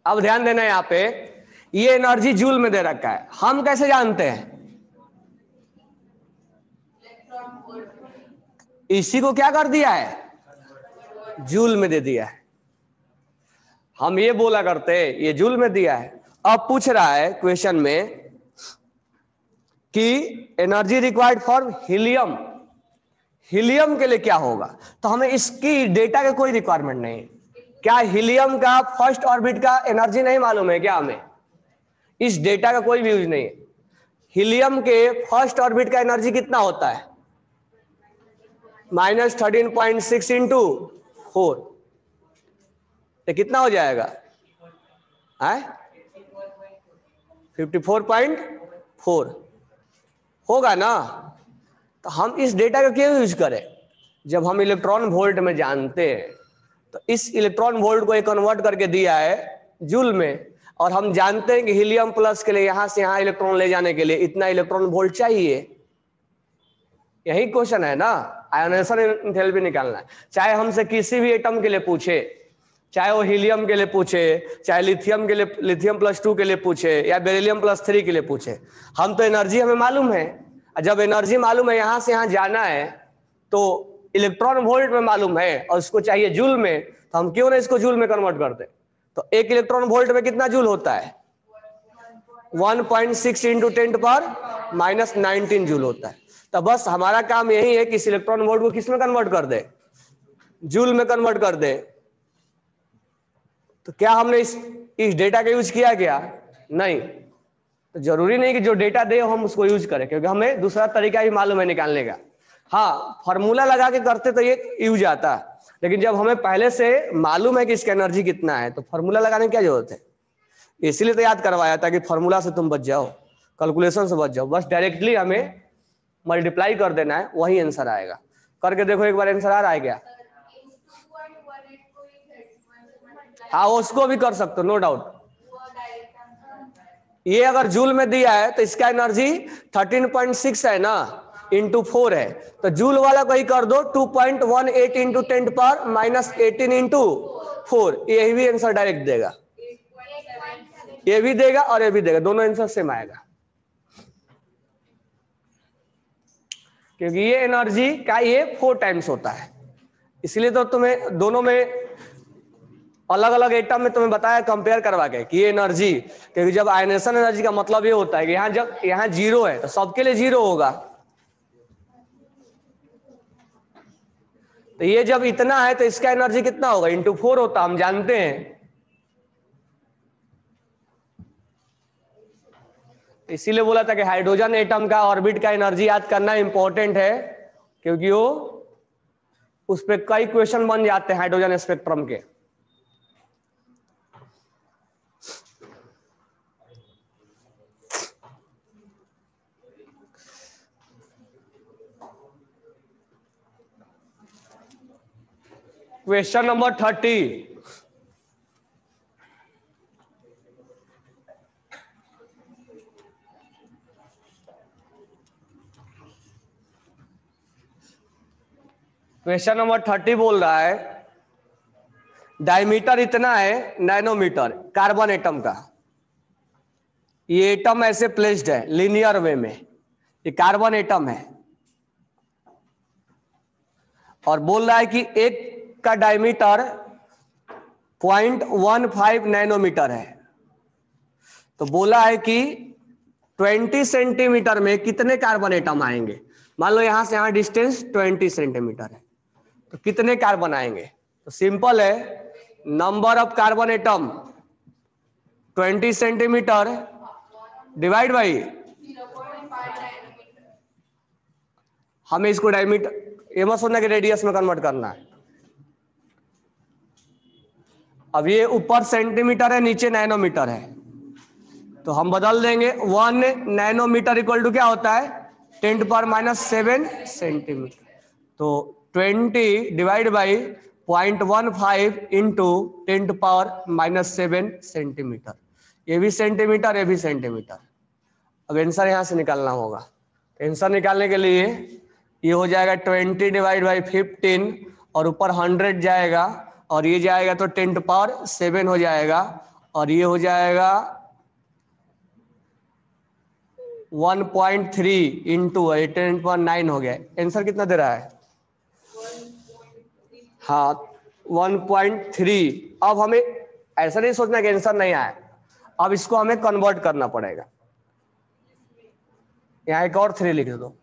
अब ध्यान देना यहाँ पे, ये एनर्जी जूल में दे रखा है। हम कैसे जानते हैं? इसी को क्या कर दिया है? जूल में दे दिया है। हम ये बोला करते ये जूल में दिया है। अब पूछ रहा है क्वेश्चन में कि energy required for helium, helium के लिए क्या होगा? तो हमें इसकी डेटा का कोई रिक्वायरमेंट नहीं। क्या हीलियम का फर्स्ट ऑर्बिट का एनर्जी नहीं मालूम है क्या? हमें इस डेटा का कोई भी यूज नहीं है। हीलियम के फर्स्ट ऑर्बिट का एनर्जी कितना होता है? -13.6 इंटू 4, तो कितना हो जाएगा? 54.4 होगा ना? तो हम इस डेटा का क्यों यूज करें? जब हम इलेक्ट्रॉन वोल्ट में जानते हैं, तो इस इलेक्ट्रॉन वोल्ट को कन्वर्ट करके दिया है जूल में, और हम जानते हैं कि हीलियम प्लस के लिए यहां से यहां इलेक्ट्रॉन ले जाने के लिए इतना इलेक्ट्रॉन वोल्ट चाहिए। यही क्वेश्चन है ना, आयोनेशन एंथैल्पी निकालना है। चाहे हमसे किसी भी एटम के लिए पूछे, चाहे वो हीलियम के लिए पूछे, चाहे लिथियम के लिए, लिथियम +2 के लिए पूछे, या बेरिलियम +3 के लिए पूछे, हम तो एनर्जी हमें मालूम है। जब एनर्जी मालूम है, यहां से यहां जाना है, तो इलेक्ट्रॉन वोल्ट में मालूम है और उसको चाहिए जूल में, तो हम क्यों ना इसको जूल में कन्वर्ट करते? तो 1 इलेक्ट्रॉन वोल्ट में कितना जूल होता है? 1.6 इंटू 10⁻19 जूल होता है। तो बस हमारा काम यही है कि इस इलेक्ट्रॉन वोल्ट को किस में कन्वर्ट कर दे? जूल में कन्वर्ट कर दे। तो क्या हमने इस डेटा का यूज किया क्या? नहीं। तो जरूरी नहीं कि जो डेटा दे हम उसको यूज करें, क्योंकि हमें दूसरा तरीका भी मालूम है निकालने का। हाँ, फॉर्मूला लगा के करते तो ये यूज आता, लेकिन जब हमें पहले से मालूम है कि इसका एनर्जी कितना है, तो फॉर्मूला लगाने की क्या जरूरत है? इसीलिए तो याद करवाया था कि फॉर्मूला से तुम बच जाओ, कैलकुलेशन से बच जाओ। बस डायरेक्टली हमें मल्टीप्लाई कर देना है, वही आंसर आएगा। करके देखो एक बार आंसर आ रहा है क्या? हाँ, उसको भी कर सकते हो, नो डाउट। ये अगर जूल में दिया है तो इसका एनर्जी 13.6 है ना, इंटू 4 है, तो जूल वाला को ही कर दो 2.18 इंटू 10⁻18 इंटू 4। यही भी आंसर डायरेक्ट देगा, ये भी देगा और ये भी देगा, दोनों आंसर सेम आएगा। क्योंकि ये एनर्जी का ये 4 टाइम्स होता है, इसलिए तो तुम्हें दोनों में अलग अलग एटम में तुम्हें बताया कंपेयर करवा के कि ये एनर्जी, क्योंकि जब आयनेशन एनर्जी का मतलब ये होता है कि यहाँ जब यहाँ 0 है तो सबके लिए 0 होगा, तो ये जब इतना है तो इसका एनर्जी कितना होगा, इंटू 4 होता, हम जानते हैं। इसीलिए बोला था कि हाइड्रोजन एटम का ऑर्बिट का एनर्जी याद करना इंपॉर्टेंट है, क्योंकि वो उस पर कई क्वेश्चन बन जाते हैं हाइड्रोजन स्पेक्ट्रम के। क्वेश्चन नंबर 30, क्वेश्चन नंबर 30 बोल रहा है डायमीटर इतना है नैनोमीटर कार्बन एटम का, ये एटम ऐसे प्लेस्ड है लीनियर वे में, ये कार्बन एटम है, और बोल रहा है कि एक का डायमीटर 0.15 नैनोमीटर है, तो बोला है कि 20 सेंटीमीटर में कितने कार्बन एटम आएंगे। मान लो यहां से यहां डिस्टेंस 20 सेंटीमीटर है, तो कितने कार्बन आएंगे। तो सिंपल है, number of carbon atom 20 centimetre divide by, हमें इसको डायमीटर, ये मत सोचना कि रेडियस में कन्वर्ट करना है। अब ये ऊपर सेंटीमीटर है, नीचे नैनोमीटर है, तो हम बदल देंगे। 1 नैनोमीटर इक्वल टू क्या होता है, 10⁻⁷ सेंटीमीटर। तो 20 डिवाइड बाई 0.15 इंटू 10⁻⁷ सेंटीमीटर। ये भी सेंटीमीटर, ये भी सेंटीमीटर। अब आंसर यहां से निकालना होगा, आंसर निकालने के लिए ये हो जाएगा 20 डिवाइड बाई 15 और ऊपर 100 जाएगा, और ये जाएगा तो 10⁻⁷ हो जाएगा, और ये हो जाएगा 1.3 इंटू 10⁻9 हो गया। आंसर कितना दे रहा है, हाँ 1.3। अब हमें ऐसा नहीं सोचना कि आंसर नहीं आया, अब इसको हमें कन्वर्ट करना पड़ेगा। यहाँ एक और 3 लिख दो,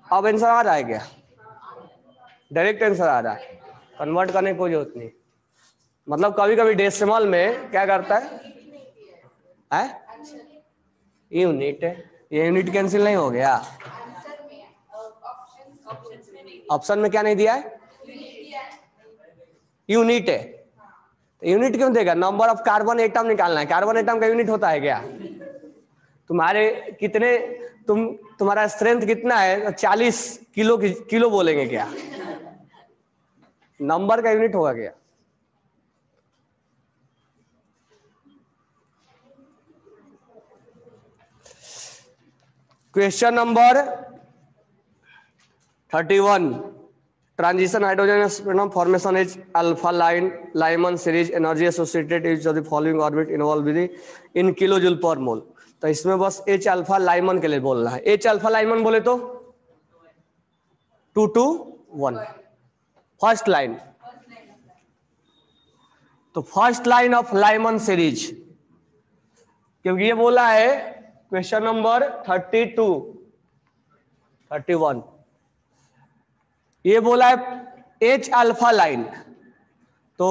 अब आंसर आ रहा है क्या, डायरेक्ट आंसर आ रहा है, कन्वर्ट करने की कोई जरूरत नहीं। मतलब कभी कभी डेसिमल में क्या करता है, यूनिट, ये यूनिट कैंसिल नहीं हो गया, ऑप्शन में क्या नहीं दिया है, यूनिट है, तो यूनिट क्यों देगा, नंबर ऑफ कार्बन एटम निकालना है, कार्बन एटम का यूनिट होता है क्या, तुम्हारे कितने तुम्हारा स्ट्रेंथ कितना है, 40 किलो किलो बोलेंगे क्या, नंबर का यूनिट होगा क्या। Question number 31, transition hydrogen spectrum formation is alpha line Lyman series, energy associated is the following orbit involve with in kilojoule पर मोल। तो इसमें बस H अल्फा लाइमन के लिए बोलना है। H अल्फा लाइमन बोले तो 2 to 1 फर्स्ट लाइन, तो first line of Lyman series, क्योंकि ये बोला है क्वेश्चन नंबर 32 31, ये बोला है H अल्फा लाइन, तो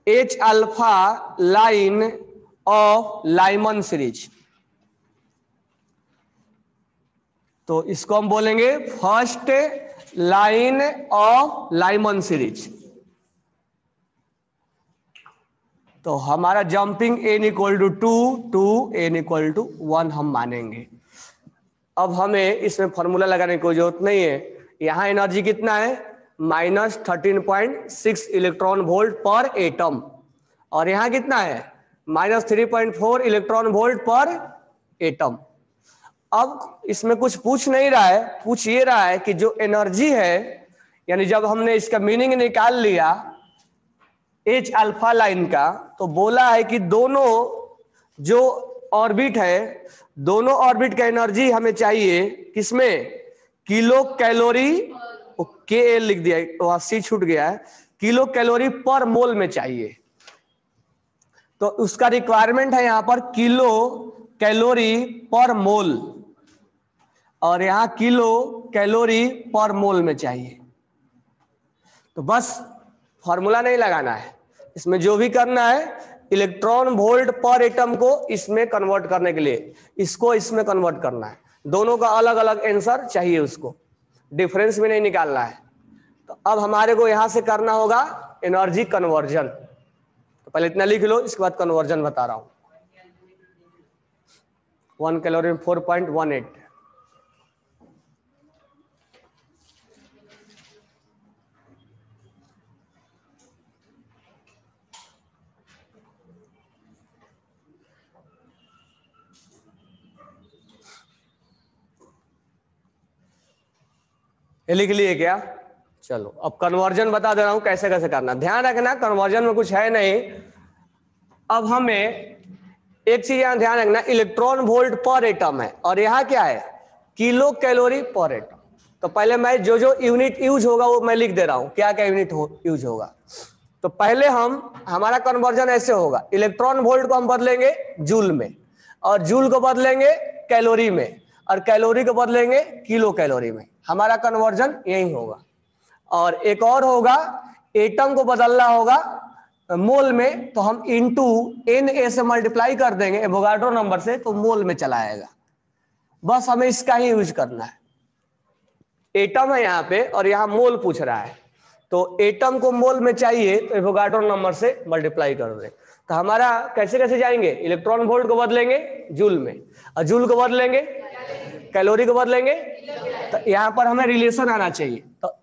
H alpha line of Lyman series, तो इसको हम बोलेंगे first line of Lyman series. तो हमारा jumping n equal to 2 to n equal to 1 हम मानेंगे। अब हमें इसमें फॉर्मूला लगाने की कोई जरूरत नहीं है, यहां एनर्जी कितना है, -13.6 इलेक्ट्रॉन वोल्ट पर एटम, और यहां कितना है, -3.4 इलेक्ट्रॉन वोल्ट पर एटम। अब इसमें कुछ पूछ नहीं रहा है, पूछ ये रहा है कि जो एनर्जी है, यानी जब हमने इसका मीनिंग निकाल लिया H अल्फा लाइन का, तो बोला है कि दोनों जो ऑर्बिट है, दोनों ऑर्बिट का एनर्जी हमें चाहिए किसमें, किलो कैलोरी, के एल लिख दिया, वहां सी छूट गया है, किलो कैलोरी पर मोल में चाहिए। तो उसका रिक्वायरमेंट है यहां पर किलो कैलोरी पर मोल, और यहां किलो कैलोरी पर मोल में चाहिए। तो बस फॉर्मूला नहीं लगाना है, इसमें जो भी करना है इलेक्ट्रॉन वोल्ट पर एटम को इसमें कन्वर्ट करने के लिए इसको इसमें कन्वर्ट करना है। दोनों का अलग अलग आंसर चाहिए, उसको डिफरेंस भी नहीं निकालना है। तो अब हमारे को यहां से करना होगा एनर्जी कन्वर्जन। तो पहले इतना लिख लो, इसके बाद कन्वर्जन बता रहा हूं। 1 कैलोरी में 4.18। ये लिख लिए क्या? चलो अब कन्वर्जन बता दे रहा हूं कैसे कैसे करना। ध्यान रखना कन्वर्जन में कुछ है नहीं। अब हमें एक चीज यहां ध्यान रखना, इलेक्ट्रॉन वोल्ट पर एटम है और यहां क्या है किलो कैलोरी पर एटम। तो पहले मैं जो जो यूनिट यूज होगा वो मैं लिख दे रहा हूं, क्या क्या यूनिट यूज होगा। तो पहले हमारा कन्वर्जन ऐसे होगा, इलेक्ट्रॉन वोल्ट को हम बदलेंगे जूल में, और जूल को बदलेंगे कैलोरी में, और कैलोरी को बदलेंगे किलो कैलोरी में। हमारा कन्वर्जन यही होगा। और एक और होगा, एटम को बदलना होगा मोल में, तो हम इंटू एन ए से मल्टीप्लाई कर देंगे एवोगाड्रो नंबर से, तो मोल में चला आएगा। बस हमें इसका ही यूज करना है। एटम है यहाँ पे और यहाँ मोल पूछ रहा है, तो एटम को मोल में चाहिए तो एवोगाड्रो नंबर से मल्टीप्लाई कर दें। तो हमारा कैसे कैसे जाएंगे, इलेक्ट्रॉन वोल्ट को बदलेंगे जूल में, और जूल को बदलेंगे कैलोरी को बदलेंगे। तो यहाँ पर हमें रिलेशन आना चाहिए। तो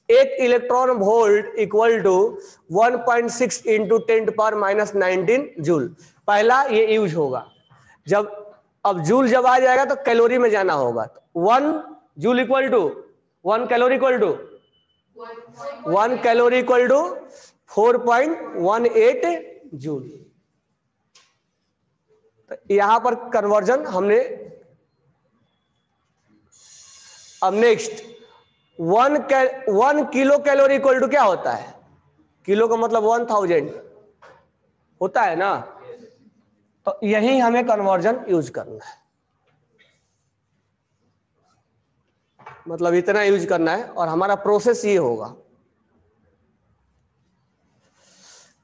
एक electron volt equal to 1.6 into 10⁻⁻19 joule. पहला ये यूज होगा। जब अब जूल जब आ जाएगा तो कैलोरी में जाना होगा। तो 1 joule equal to 1 calorie equal to 1 calorie equal to 4.18 joule. तो यहां पर कन्वर्जन हमने। अब next 1 kilo calorie equal to क्या होता है, किलो का मतलब 1000 होता है ना। तो यही हमें कन्वर्जन यूज करना है, मतलब इतना यूज करना है और हमारा प्रोसेस ये होगा।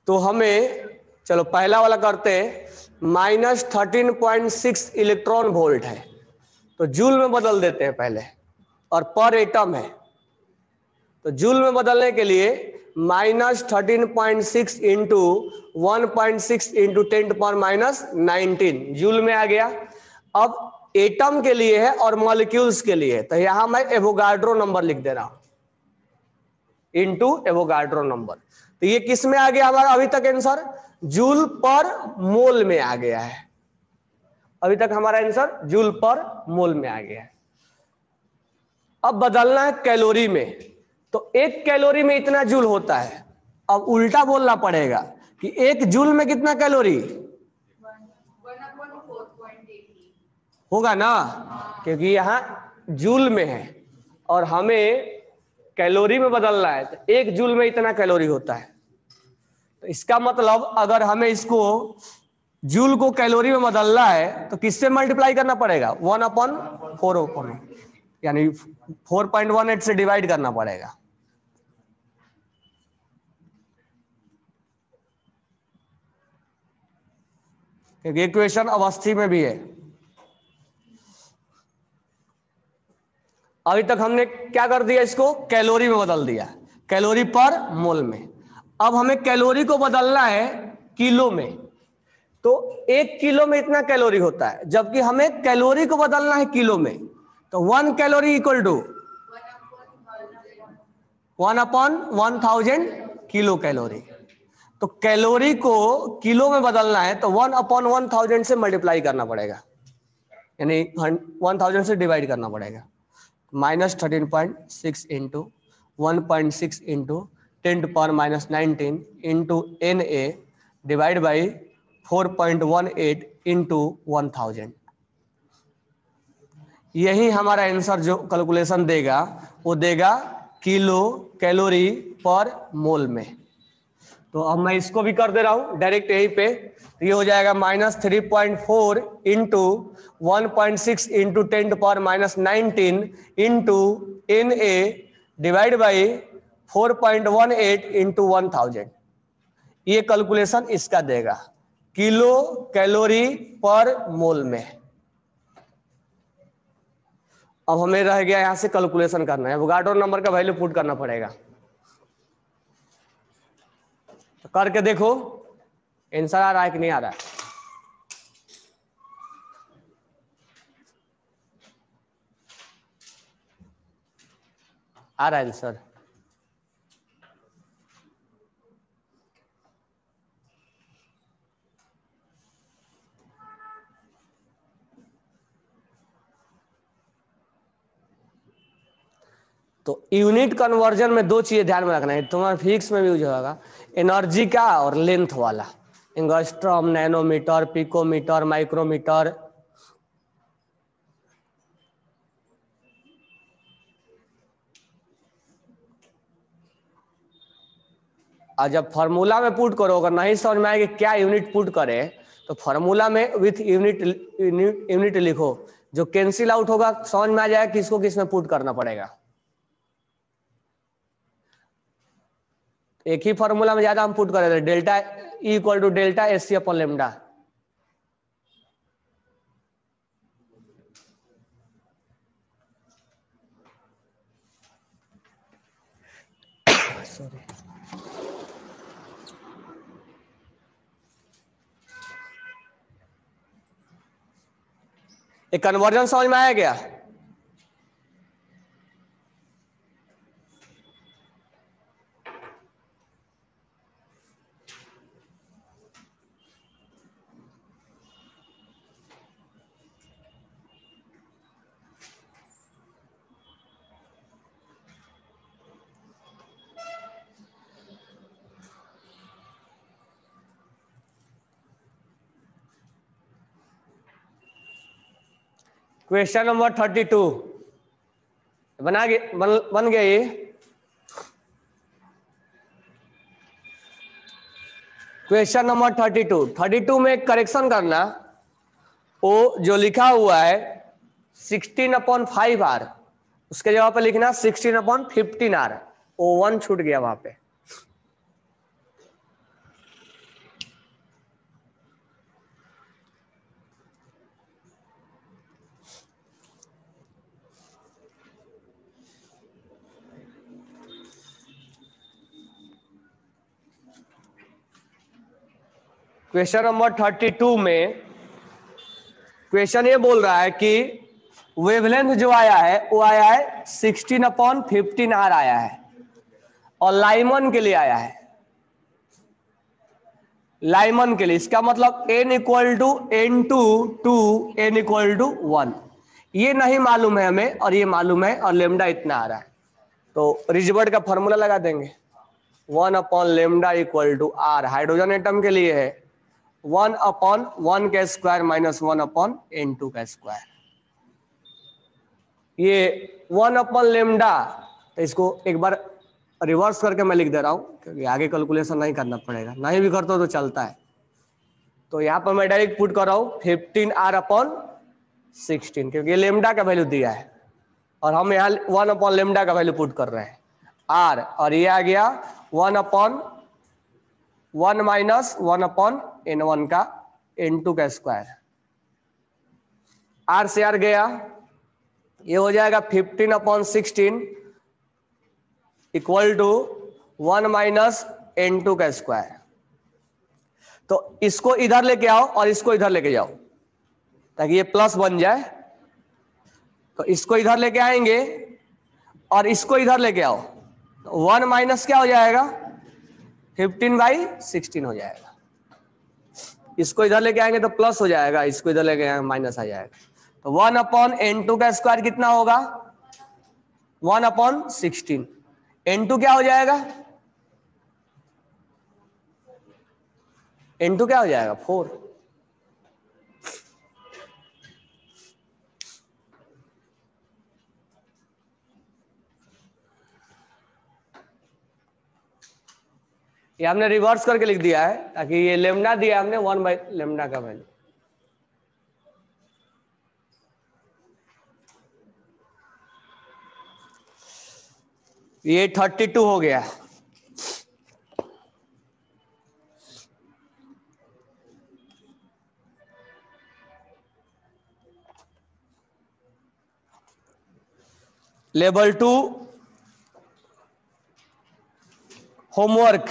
तो हमें चलो पहला वाला करते हैं। -13.6 इलेक्ट्रॉन वोल्ट है, तो जूल में बदल देते हैं पहले, और पर एटम है तो जूल में बदलने के लिए -13.6 इंटू 1.6 इंटू 10⁻⁻19 जूल में आ गया। अब एटम के लिए है और मॉलिक्यूल्स के लिए है, तो यहां मैं एवोगाड्रो नंबर लिख दे रहा हूं, इंटू एवोगाड्रो नंबर। तो ये किस में आ गया हमारा अभी तक आंसर, जूल पर मोल में आ गया है। अभी तक हमारा आंसर जूल पर मोल में आ गया है। अब बदलना है कैलोरी में, तो एक कैलोरी में इतना जूल होता है। अब उल्टा बोलना पड़ेगा कि एक जूल में कितना कैलोरी होगा ना, क्योंकि यहां जूल में है और हमें कैलोरी में बदलना है, तो एक जूल में इतना कैलोरी होता है। तो इसका मतलब अगर हमें इसको जूल को कैलोरी में बदलना है तो किससे मल्टीप्लाई करना पड़ेगा, 1/4, यानी 4.18 से डिवाइड करना पड़ेगा। क्योंकि इक्वेशन अवस्थी में भी है। अभी तक हमने क्या कर दिया, इसको कैलोरी में बदल दिया, कैलोरी पर मोल में। अब हमें कैलोरी को बदलना है किलो में, तो एक किलो में इतना कैलोरी होता है, जबकि हमें कैलोरी को बदलना है किलो में। तो 1 calorie equal to 1/1000 kilo calorie. तो कैलोरी को किलो में बदलना है तो 1/1000 से मल्टीप्लाई करना पड़ेगा, यानी 1000 से डिवाइड करना पड़ेगा। -13.6 into 1.6 into 10⁻⁻19 into Na divide by 4.18 into 1000। यही हमारा आंसर जो कैलकुलेशन देगा वो देगा किलो कैलोरी पर मोल में। तो अब मैं इसको भी कर दे रहा हूं डायरेक्ट यहीं पे। तो ये हो जाएगा -3.4 into 1.6 into 10⁻19 into Na divide by 4.18 into 1000। ये कैलकुलेशन इसका देगा किलो कैलोरी पर मोल में। अब हमें रह गया यहां से कैलकुलेशन करना है, एवोगाड्रो नंबर का वैल्यू पुट करना पड़ेगा। तो करके देखो आंसर आ रहा है कि नहीं आ रहा है। आ रहा है आंसर। तो यूनिट कन्वर्जन में दो चीजें ध्यान में रखना है, तुम्हारा फिजिक्स में भी यूज होगा, एनर्जी का और लेंथ वाला। Angstrom, nanometre, picometre, micrometre. और जब फार्मूला में पुट करो, अगर नहीं समझ में आए कि क्या यूनिट पुट करे, तो फार्मूला में विथ यूनिट लिखो, जो कैंसिल आउट होगा समझ में आ जाएगा किसको किस में पुट करना पड़ेगा। एक ही फार्मूला में ज्यादा हम पुट कर रहे थे, delta E equal to delta S C upon lambda. Sorry, एक कन्वर्जन समझ में आया क्या? क्वेश्चन नंबर 32 बन गया ये। क्वेश्चन नंबर 32 में करेक्शन करना। वो जो लिखा हुआ है 16/5R, उसके जगह पे लिखना 16/15R। वो 1 छूट गया वहां पे। क्वेश्चन नंबर 32 में क्वेश्चन ये बोल रहा है कि वेवलेंथ जो आया है वो आया है 16/15R आया है, और लाइमन के लिए आया है। लाइमन के लिए इसका मतलब n equal to N2 n equal to 1। ये नहीं मालूम है हमें और ये मालूम है, और लेमडा इतना आ रहा है। तो रिजबर्ट का फॉर्मूला लगा देंगे, 1/λ equal to R hydrogen atom के लिए है 1/1 का स्क्वायर माइनस 1/N2 का स्क्वायर। ये 1/λ, तो इसको एक बार रिवर्स करके मैं लिख दे रहा हूं क्योंकि आगे कैलकुलेशन नहीं करना पड़ेगा, नहीं भी करता तो चलता है। तो यहाँ पर मैं डायरेक्ट पुट कर रहा हूं 15R/16, क्योंकि लेमडा का वैल्यू दिया है और हम यहाँ 1/λ का वैल्यू पुट कर रहे हैं R, और ये आ गया 1/1 माइनस 1/N1 का N2 का स्क्वायर। R से R गया, ये हो जाएगा 15/16 इक्वल टू 1 माइनस N2 का स्क्वायर। तो इसको इधर लेके आओ और इसको इधर लेके जाओ ताकि ये प्लस बन जाए। तो इसको इधर लेके आएंगे और इसको इधर लेके आओ, तो 1 माइनस क्या हो जाएगा 15/16 हो जाएगा। इसको इधर लेके आएंगे तो प्लस हो जाएगा, इसको इधर लेके आएंगे माइनस आ जाएगा। तो 1/N2 का स्क्वायर कितना होगा 1/16। N2 क्या हो जाएगा, N2 क्या हो जाएगा 4। ये हमने रिवर्स करके लिख दिया है ताकि ये लेमडा दिया हमने 1/λ का वैल्यू। ये 32 हो गया। Level 2 homework.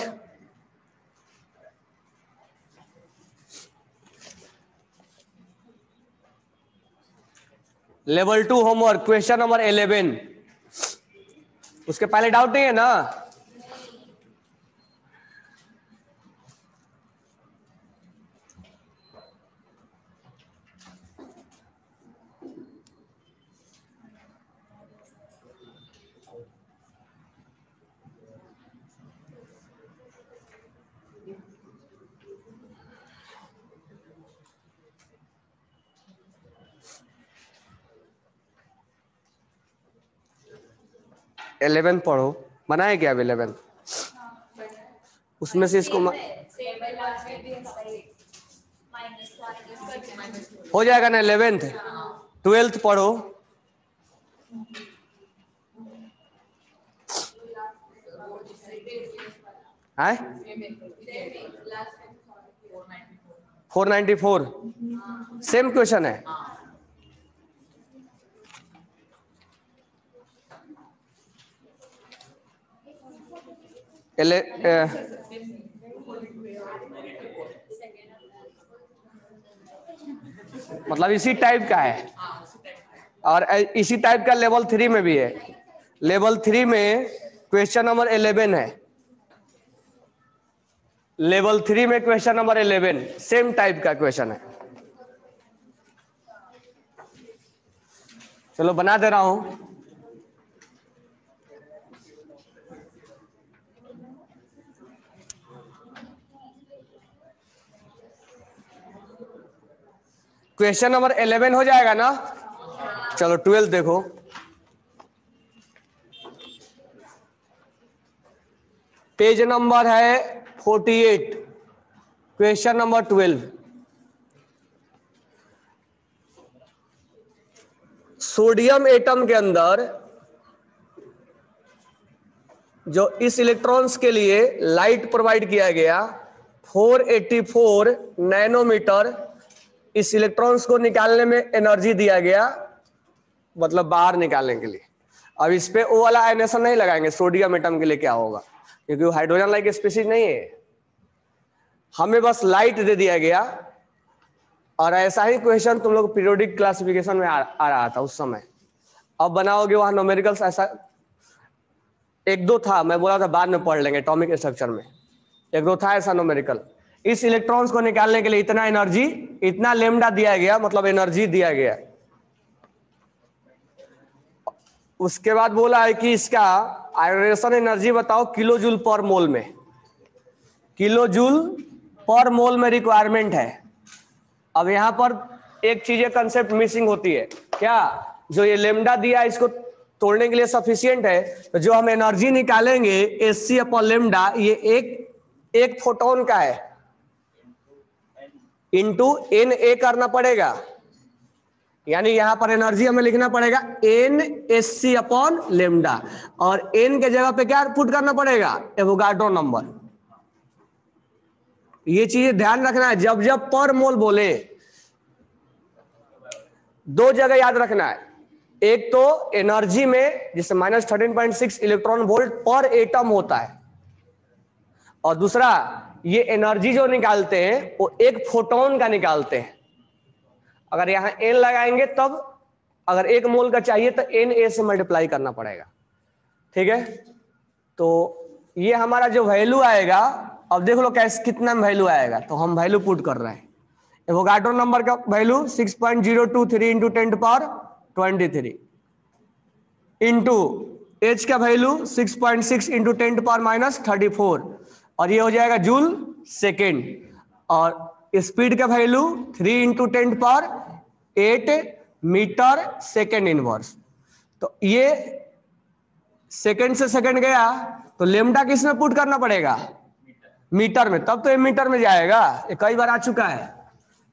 Level 2 homework question number 11। उसके पहले डाउट नहीं है ना? इलेवन पढ़ो। बनाए क्या अब 11? उसमें से इसको हो जाएगा ना 11th। 12th पढ़ो। है 494 सेम क्वेश्चन है। मतलब इसी टाइप का है और इसी टाइप का लेवल 3 में भी है। लेवल 3 में क्वेश्चन नंबर 11 है। लेवल 3 में क्वेश्चन नंबर 11 सेम टाइप का क्वेश्चन है। चलो बना दे रहा हूं। क्वेश्चन नंबर 11 हो जाएगा ना? चलो 12 देखो। पेज नंबर है 48, क्वेश्चन नंबर 12। सोडियम एटम के अंदर जो इस इलेक्ट्रॉन्स के लिए लाइट प्रोवाइड किया गया 484 नैनोमीटर, इस इलेक्ट्रॉन्स को निकालने में एनर्जी दिया गया, मतलब बाहर निकालने के लिए। अब इस पे ओ वाला आयनेशन नहीं लगाएंगे सोडियम एटम के लिए क्या होगा, क्योंकि वो हाइड्रोजन लाइक स्पीशीज नहीं है। हमें बस लाइट दे दिया गया और ऐसा ही क्वेश्चन तुम लोग पीरियोडिक क्लासिफिकेशन में आ रहा था उस समय। अब बनाओगे वहां न्यूमेरिकल्स ऐसा एक दो था, मैं बोला था बाद में पढ़ लेंगे एटॉमिक स्ट्रक्चर में, एक दो था ऐसा न्यूमेरिकल। इस इलेक्ट्रॉन्स को निकालने के लिए इतना एनर्जी, इतना लेमडा दिया गया, मतलब एनर्जी दिया गया। उसके बाद बोला है कि इसका आयोनेशन एनर्जी बताओ किलो जूल पर मोल में। किलो जूल पर मोल में रिक्वायरमेंट है। अब यहां पर एक चीज कंसेप्ट मिसिंग होती है क्या, जो ये लेमडा दिया इसको तोड़ने के लिए सफिशिएंट है, तो जो हम एनर्जी निकालेंगे एससी अपॉन लेमडा, ये एक फोटोन का है, इंटू एन ए करना पड़ेगा। यानी यहां पर एनर्जी हमें लिखना पड़ेगा N S C upon lambda, और एन के जगह पे क्या पुट करना पड़ेगा, एवोगाड्रो नंबर। ये चीजें ध्यान रखना है, जब जब पर मोल बोले दो जगह याद रखना है। एक तो एनर्जी में जिससे -13.6 इलेक्ट्रॉन वोल्ट पर एटम होता है, और दूसरा ये एनर्जी जो निकालते हैं वो एक फोटोन का निकालते हैं। अगर यहां एन लगाएंगे तब, अगर एक मोल का चाहिए तो एन ए से मल्टीप्लाई करना पड़ेगा। ठीक है, तो ये हमारा जो वैल्यू आएगा, अब देख लो कैसे कितना वैल्यू आएगा, तो हम वैल्यू पुट कर रहे हैं। एवोगाड्रो नंबर का वैल्यू 6.023 इंटू 10⁻23 इंटू एच का वैल्यू 6.6 इंटू 10⁻34, और ये हो जाएगा जूल सेकेंड, और स्पीड का value 3 into 10⁸ metre second inverse. तो ये सेकेंड से सेकेंड गया, तो लेमडा किस में पुट करना पड़ेगा, मीटर में, तब तो ये मीटर में जाएगा, ये कई बार आ चुका है।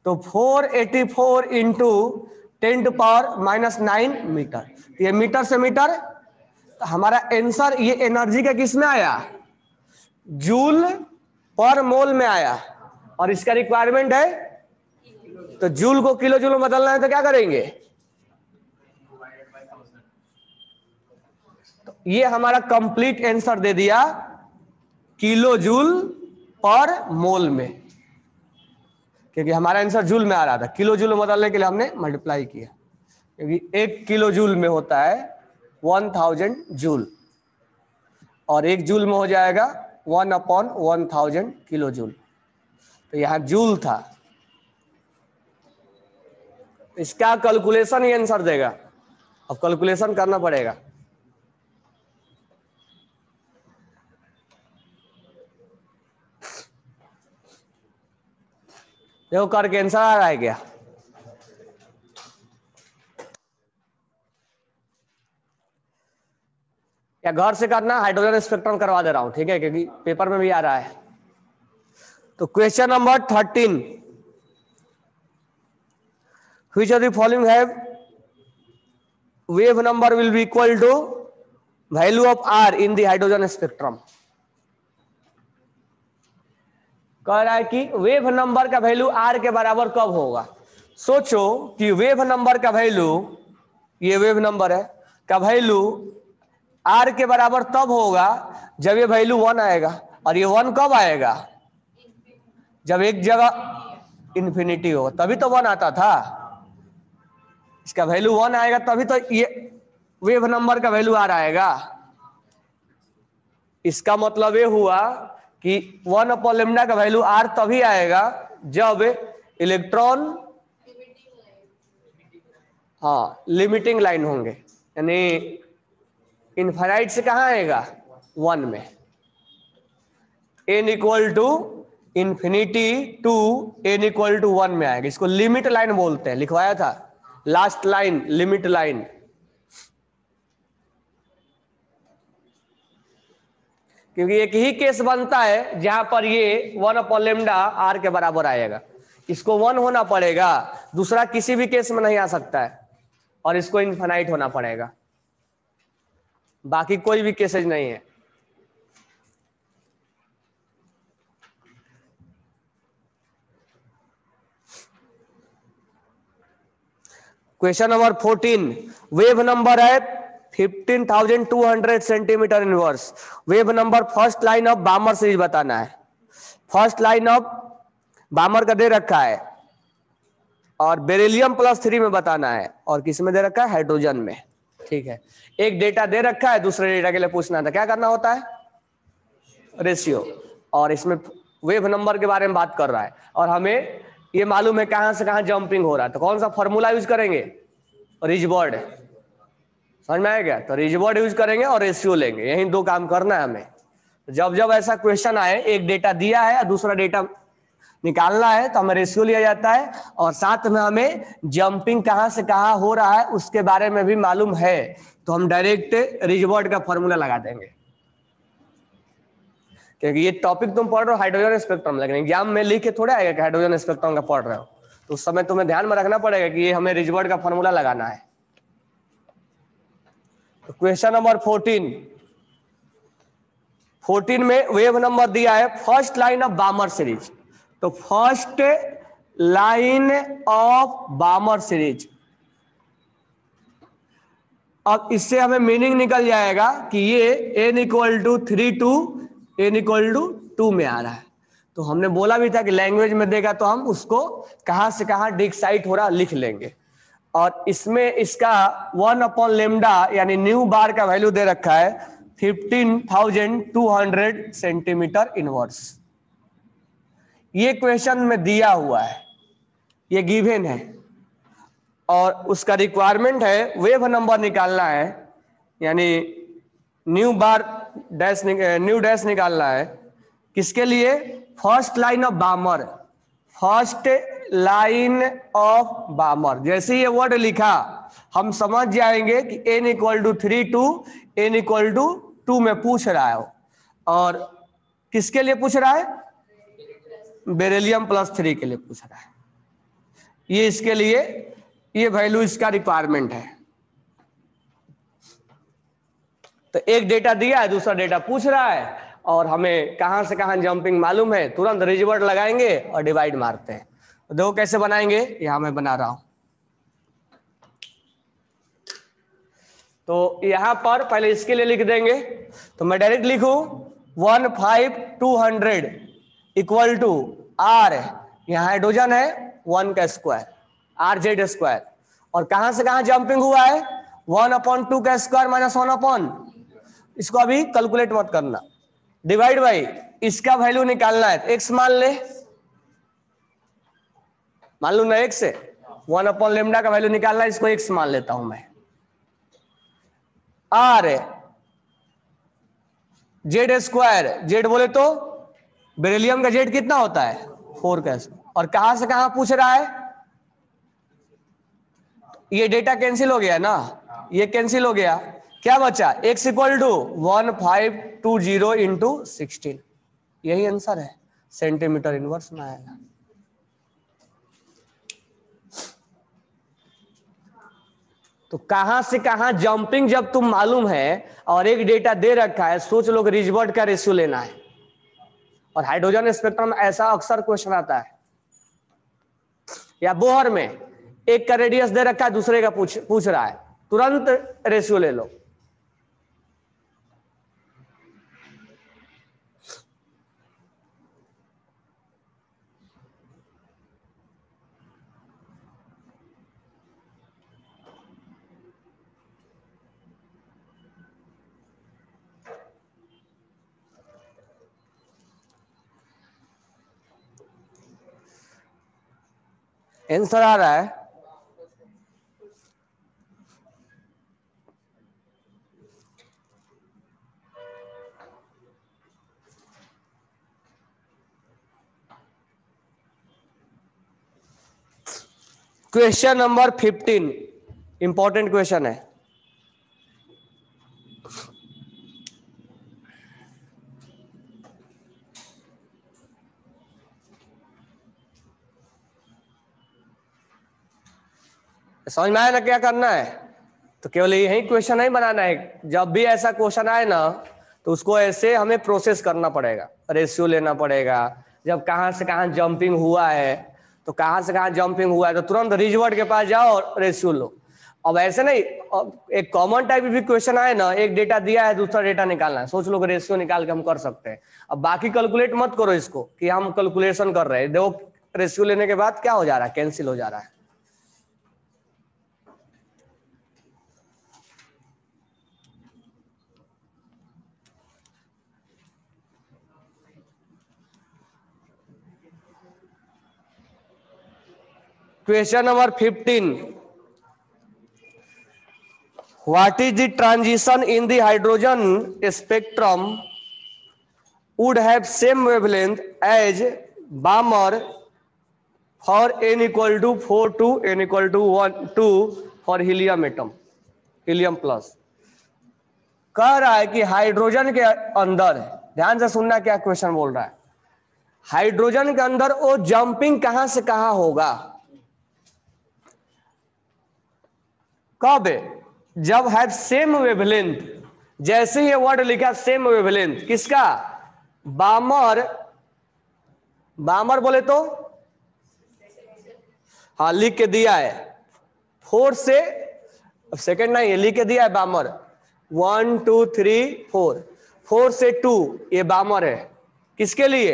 तो 484 इंटू 10⁻⁹ मीटर, तो ये मीटर से मीटर। तो हमारा आंसर ये एनर्जी का किस में आया, जूल पर मोल में आया, और इसका रिक्वायरमेंट है, तो जूल को किलो जूल में बदलना है तो क्या करेंगे, तो ये हमारा कंप्लीट आंसर दे दिया किलो जूल पर मोल में, क्योंकि हमारा आंसर जूल में आ रहा था, किलो जूल में बदलने के लिए हमने मल्टीप्लाई किया, क्योंकि 1 किलो जूल में होता है 1000 जूल, और 1 जूल में हो जाएगा 1/1000 किलो जूल। तो यहां जूल था, इसका कैलकुलेशन ही आंसर देगा, अब कैलकुलेशन करना पड़ेगा। देखो करके आंसर आ रहा है क्या, या घर से करना, हाइड्रोजन स्पेक्ट्रम करवा दे रहा हूं, ठीक है, क्योंकि पेपर में भी आ रहा है। तो question number 13, which of the following have wave number will be equal to value of R in the hydrogen spectrum. कह रहा है कि वेव नंबर का वैल्यू आर के बराबर कब होगा। सोचो कि वेव नंबर का वैल्यू, ये वेव नंबर है, का वैल्यू आर के बराबर तब होगा जब ये वैल्यू 1 आएगा, और ये 1 कब आएगा, जब एक जगह इंफिनिटी होगा, तभी तो 1 आता था। इसका वैल्यू 1 आएगा तभी तो ये वेव नंबर का वैल्यू आर आएगा। इसका मतलब ये हुआ कि 1/λ का वैल्यू आर तभी आएगा जब इलेक्ट्रॉन, हाँ, लिमिटिंग लाइन होंगे, यानी इनफाइनाइट से कहां आएगा, 1 में, n equal to infinity to n equal to 1 में आएगा। इसको लिमिट लाइन बोलते हैं, लिखवाया था, लास्ट लाइन, लिमिट लाइन। क्योंकि एक ही केस बनता है जहां पर ये 1/λ आर के बराबर आएगा, इसको 1 होना पड़ेगा, दूसरा किसी भी केस में नहीं आ सकता है, और इसको इनफाइनाइट होना पड़ेगा, बाकी कोई भी केसेज नहीं है। क्वेश्चन नंबर 14, वेव नंबर है 15,200 centimetre inverse, wave number first line of Balmer series बताना है। फर्स्ट लाइन ऑफ बामर का दे रखा है, और बेरिलियम +3 में बताना है, और किस में दे रखा है, हाइड्रोजन में, ठीक है। एक डेटा दे रखा है, दूसरे डेटा के लिए पूछना था, क्या करना होता है, रेशियो, और इसमें वेव नंबर के बारे में बात कर रहा है, और हमें ये मालूम है कहां से कहां जंपिंग हो रहा है, तो कौन सा फॉर्मूला यूज करेंगे, रिजबर्ड, समझ में आएगा, तो रिजबर्ड यूज करेंगे और रेशियो लेंगे, यही 2 काम करना है हमें। जब जब ऐसा क्वेश्चन आए, एक डेटा दिया है और दूसरा डेटा निकालना है, तो हमें रेशियो लिया जाता है, और साथ में हमें जंपिंग कहां से कहां हो रहा है उसके बारे में भी मालूम है, तो हम डायरेक्ट रिजबर्ड का फॉर्मूला लगा देंगे। क्योंकि ये टॉपिक तुम पढ़ रहे हो हाइड्रोजन स्पेक्ट्रम, लेकिन एग्जाम में लिख के थोड़ा आएगा कि हाइड्रोजन स्पेक्ट्रम का पढ़ रहे हो, तो उस समय तुम्हें ध्यान में रखना पड़ेगा कि ये हमें रिजबर्ड का फॉर्मूला लगाना है। तो क्वेश्चन नंबर 14 में वेव नंबर दिया है first line of Balmer series, तो first line of Balmer series, अब इससे हमें मीनिंग निकल जाएगा कि ये n equal to 3 to n equal to 2 में आ रहा है। तो हमने बोला भी था कि लैंग्वेज में देगा तो हम उसको कहां से कहां डिक्साइट हो रहा लिख लेंगे, और इसमें इसका 1/λ यानी न्यू बार का वैल्यू दे रखा है 15,200 सेंटीमीटर इनवर्स। ये क्वेश्चन में दिया हुआ है, ये गिवन है, और उसका रिक्वायरमेंट है वेव नंबर निकालना है, यानी न्यू डैश निकालना है, किसके लिए, first line of Balmer, first line of Balmer. जैसे ये वर्ड लिखा हम समझ जाएंगे कि n equal to 3 to n equal to 2 में पूछ रहा है, और किसके लिए पूछ रहा है, बेरिलियम +3 के लिए पूछ रहा है। ये इसके लिए ये वैल्यू इसका रिक्वायरमेंट है। तो एक डेटा दिया है, दूसरा डेटा पूछ रहा है, और हमें कहां से कहां जंपिंग मालूम है, तुरंत रिजल्ट लगाएंगे और डिवाइड मारते हैं। तो देखो कैसे बनाएंगे, यहां मैं बना रहा हूं। तो यहां पर पहले इसके लिए लिख देंगे, तो मैं डायरेक्ट लिखूं 15200 इक्वल टू आर, यहां हाइड्रोजन है 1 का स्क्वायर RZ², और कहां से कहां जंपिंग हुआ है 1/2 का स्क्वायर माइनस 1/, इसको अभी कैलकुलेट मत करना, डिवाइड बाई इसका वैल्यू निकालना है, तो x मान ले, मान लो ना x है, 1/λ का वैल्यू निकालना है, इसको x मान लेता हूं मैं। R Z², Z बोले तो बेरिलियम का Z कितना होता है 4 का, और कहां से कहां पूछ रहा है, ये डेटा कैंसिल हो गया ना, ये कैंसिल हो गया, क्या बचा x इक्वल टू 1520 इंटू 16, यही आंसर है, सेंटीमीटर इनवर्स में आएगा। तो कहां से कहां जंपिंग जब तुम मालूम है और एक डेटा दे रखा है, सोच लो कि रिजल्ट का रेशियो लेना है। और हाइड्रोजन स्पेक्ट्रम में ऐसा अक्सर क्वेश्चन आता है, या बोहर में एक का रेडियस दे रखा है, दूसरे का पूछ रहा है, तुरंत रेशियो ले लो। आंसर आ रहा है, क्वेश्चन नंबर 15 इंपॉर्टेंट क्वेश्चन है। समझ में आया ना क्या करना है, तो केवल यही क्वेश्चन नहीं बनाना है, जब भी ऐसा क्वेश्चन आए ना तो उसको ऐसे हमें प्रोसेस करना पड़ेगा, रेशियो लेना पड़ेगा, जब कहां से कहां जंपिंग हुआ है, तो कहां से कहां जंपिंग हुआ है तो तुरंत रिजल्ट के पास जाओ और रेशियो लो। अब ऐसे नहीं, एक कॉमन टाइप भी क्वेश्चन आए ना, एक डेटा दिया है दूसरा डेटा निकालना है, सोच लो कि रेशियो निकाल के हम कर सकते हैं। अब बाकी कैलकुलेट मत करो इसको कि हम कैलकुलेशन कर रहे हैं, देखो रेशियो लेने के बाद क्या हो जा रहा है, कैंसिल हो जा रहा है। Question number 15. What is the transition in the hydrogen spectrum would have same wavelength as Balmer for n equal to 4 to n equal to 1 2 for helium atom, helium plus। कह रहा है कि हाइड्रोजन के अंदर, ध्यान से सुनना क्या क्वेश्चन बोल रहा है, हाइड्रोजन के अंदर वो जंपिंग कहां से कहां होगा, कब, जब है सेम वेवलेंथ, जैसे ही वर्ड लिखा सेम वेवलेंथ किसका, बामर, बामर बोले तो हाँ लिख के दिया है 4 से, सेकंड नहीं लिख के दिया है बामर 1 2 3 4, 4 से 2 ये बामर है, किसके लिए,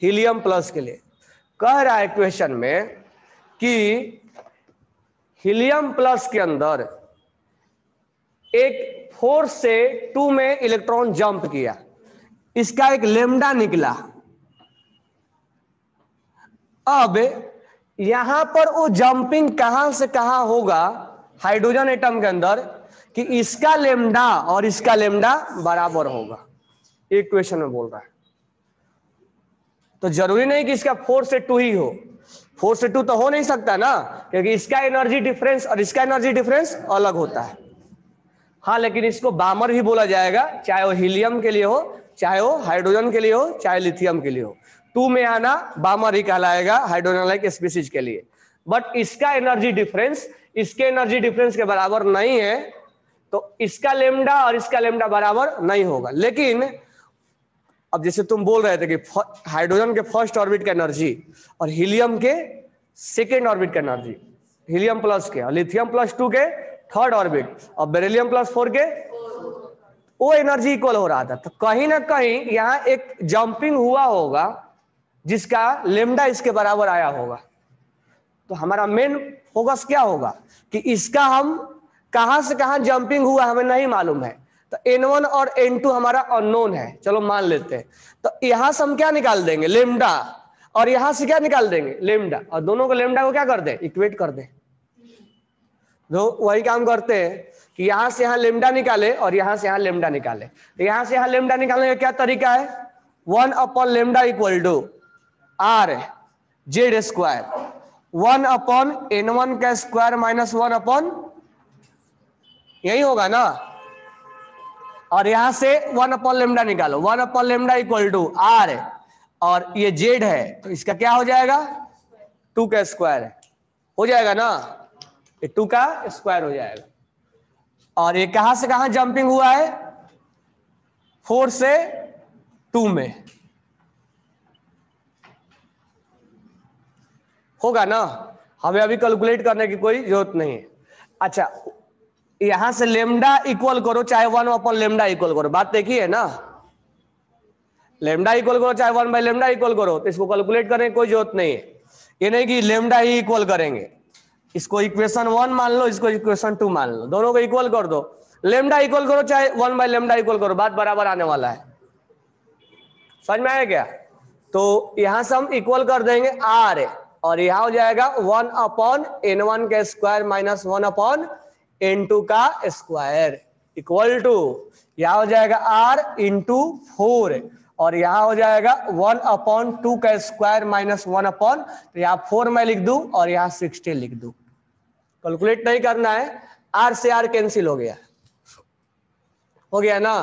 हीलियम प्लस के लिए। कह रहा है क्वेश्चन में कि हीलियम प्लस के अंदर एक 4 से 2 में इलेक्ट्रॉन जंप किया, इसका एक लेमडा निकला। अब यहां पर वो जंपिंग कहां से कहां होगा हाइड्रोजन एटम के अंदर कि इसका लेमडा और इसका लेमडा बराबर होगा, एक क्वेश्चन में बोल रहा है। तो जरूरी नहीं कि इसका 4 से 2 ही हो, 4 से 2 तो हो नहीं सकता ना, क्योंकि इसका एनर्जी डिफरेंस और इसका एनर्जी डिफरेंस अलग होता है। हाँ, लेकिन इसको बामर भी बोला जाएगा, चाहे वो हीलियम के लिए हो, चाहे वो हाइड्रोजन के लिए हो, चाहे लिथियम के लिए हो, 2 में आना बामर ही कहलाएगा हाइड्रोजन लाइक स्पीसीज के लिए। बट इसका एनर्जी डिफरेंस इसके एनर्जी डिफरेंस के बराबर नहीं है, तो इसका लेमडा और इसका लेमडा बराबर नहीं होगा। लेकिन अब जैसे तुम बोल रहे थे कि हाइड्रोजन के फर्स्ट ऑर्बिट का एनर्जी और हीलियम के सेकेंड ऑर्बिट का एनर्जी, हीलियम प्लस के और लिथियम प्लस 2 के थर्ड ऑर्बिट और बेरिलियम प्लस 4 के वो एनर्जी इक्वल हो रहा था। तो कहीं ना कहीं यहाँ एक जंपिंग हुआ होगा जिसका लेमडा इसके बराबर आया होगा। तो हमारा मेन फोकस क्या होगा कि इसका हम कहां से कहां जंपिंग हुआ हमें नहीं मालूम है। तो N1 और N2 हमारा अननोन है, चलो मान लेते हैं। तो यहां से हम क्या निकाल देंगे, लेमडा, और यहां से क्या निकाल देंगे, लेमडा, और दोनों को लेमडा को क्या कर दे, इक्वेट कर दे। तो वही काम करते हैं कि यहां से यहां लेमडा निकाले और यहां से यहां लेमडा निकाले। तो यहां से यहां लेमडा निकालने का क्या तरीका है, 1 upon lambda equal to R Z square, 1 upon N1 का स्क्वायर माइनस 1 अपॉन, यही होगा ना। और यहां से 1 अपॉन लेमडा निकालो, 1 upon lambda equal to R, और ये जेड है तो इसका क्या हो जाएगा, 2 का स्क्वायर हो जाएगा ना, ये 2 का स्क्वायर हो जाएगा। और ये कहां से कहां जंपिंग हुआ है, 4 से 2 में होगा ना। हमें अभी कैलकुलेट करने की कोई जरूरत नहीं है। अच्छा, यहां से लेमडा इक्वल करो चाहे 1 अपॉन लेमडा इक्वल करो, बात देखिए ना। लेमडा इक्वल करो चाहे 1 बाई लेमडा इक्वल करो, तो इसको कैलकुलेट करने की कोई जरूरत नहीं है। ये नहीं कि लेमडा ही इक्वल करेंगे, इसको इक्वेशन 1 मान लो, इसको इक्वेशन 2 मान लो, दोनों को इक्वल कर दो। लेमडा इक्वल करो चाहे 1 बाई लेमडा इक्वल करो, बात बराबर आने वाला है। समझ में आया क्या। तो यहां से हम इक्वल कर देंगे आर, और यहां हो जाएगा 1 अपॉन N1 का स्क्वायर माइनस 1 अपॉन N2 का स्क्वायर इक्वल टू, यहां हो जाएगा आर इंटू 4, और यहां हो जाएगा 1 अपॉन 2 का स्क्वायर माइनस 1 अपॉन, तो यहां 4 मैं लिख दूं और यहां 60 लिख दूं। कैलकुलेट नहीं करना है, आर से आर कैंसिल हो गया ना।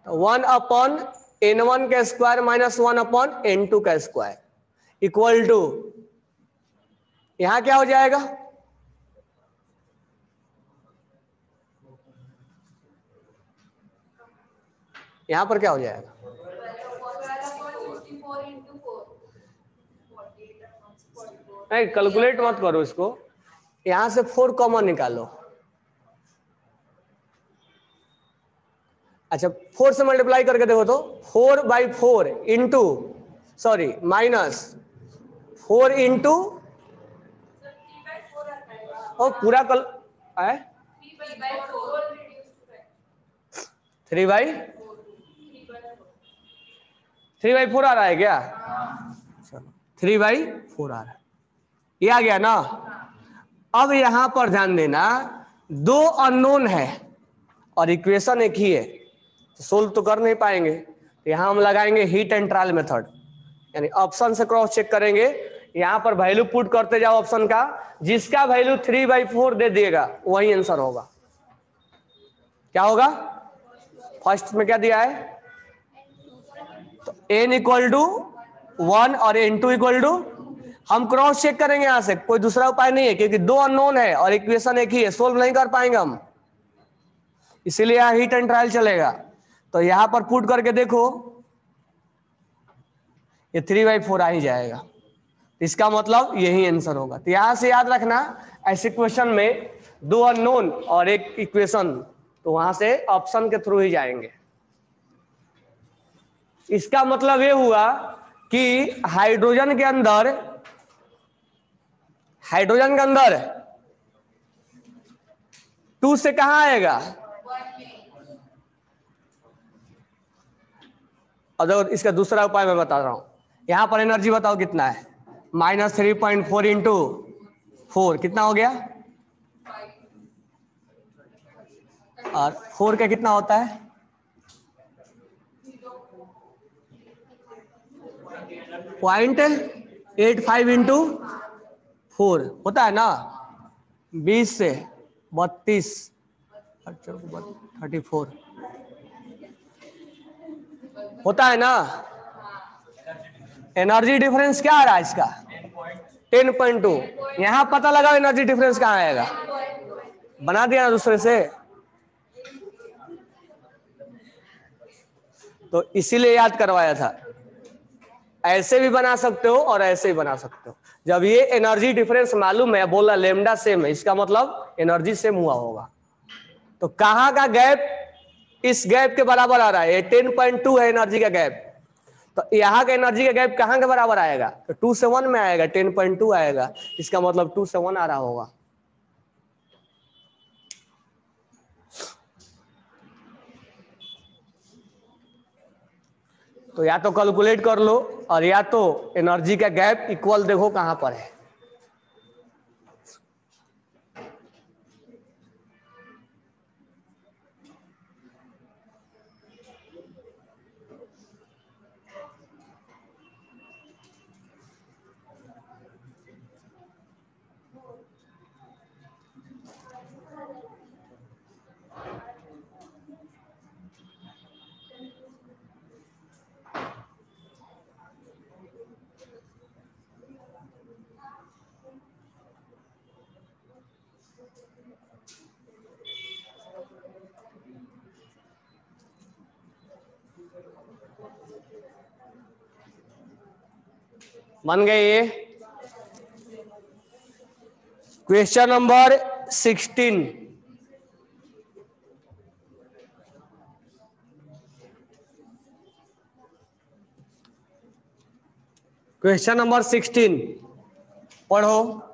1 अपॉन N1 का स्क्वायर माइनस 1 अपॉन N2 का स्क्वायर इक्वल टू, यहां क्या हो जाएगा, यहां पर क्या हो जाएगा, नहीं कैलकुलेट मत करो इसको, यहां से 4 कॉमन निकालो। अच्छा 4 से मल्टीप्लाई करके देखो तो 4 by 4 into, sorry minus 4 into, और पूरा कल है 3/4 आ रहा है क्या, चलो 3/4 आ रहा है, ये आ गया ना। अब यहां पर ध्यान देना, 2 अननोन है और इक्वेशन एक ही है, तो सोल्व तो कर नहीं पाएंगे। तो यहां हम लगाएंगे हीट एंड ट्रायल मेथड, यानी ऑप्शन से क्रॉस चेक करेंगे। यहां पर वैल्यू पुट करते जाओ ऑप्शन का, जिसका वैल्यू 3/4 दे दिएगा वही आंसर होगा। क्या होगा, फर्स्ट में क्या दिया है, तो n इक्वल टू 1 और N2 इक्वल टू, हम क्रॉस चेक करेंगे यहां से, कोई दूसरा उपाय नहीं है क्योंकि 2 अननोन है और इक्वेशन एक ही है, सोल्व नहीं कर पाएंगे हम, इसीलिए यहां हीट एंड ट्रायल चलेगा। तो यहां पर पुट करके देखो, ये 3/4 आ ही जाएगा, इसका मतलब यही आंसर होगा। तो यहां से याद रखना, ऐसे क्वेश्चन में 2 अननोन और एक इक्वेशन, तो वहां से ऑप्शन के थ्रू ही जाएंगे। इसका मतलब ये हुआ कि हाइड्रोजन के अंदर 2 से कहां आएगा, और इसका दूसरा उपाय मैं बता रहा हूं। यहां पर एनर्जी बताओ कितना है, -3.4 इंटू 4 कितना हो गया, और 4 का कितना होता है, 0.85 इंटू 4 होता है ना, 20 से 32 34 होता है ना। एनर्जी डिफरेंस क्या आ रहा है इसका 10.2। यहां पता लगा एनर्जी डिफरेंस कहां आएगा, बना दिया ना दूसरे से, तो इसीलिए याद करवाया था। ऐसे भी बना सकते हो और ऐसे भी बना सकते हो। जब ये एनर्जी डिफरेंस मालूम है, बोला लेमडा सेम है, इसका मतलब एनर्जी सेम हुआ होगा। तो कहां का गैप इस गैप के बराबर आ रहा है, 10.2 है एनर्जी का गैप, तो यहां का एनर्जी का गैप कहां के बराबर आएगा, तो 2 से 1 में आएगा, 10.2 आएगा, इसका मतलब 2 से 1 आ रहा होगा। तो या तो कैलकुलेट कर लो और या तो एनर्जी का गैप इक्वल देखो कहां पर है। बन गए ये क्वेश्चन नंबर 16। क्वेश्चन नंबर 16 पढ़ो।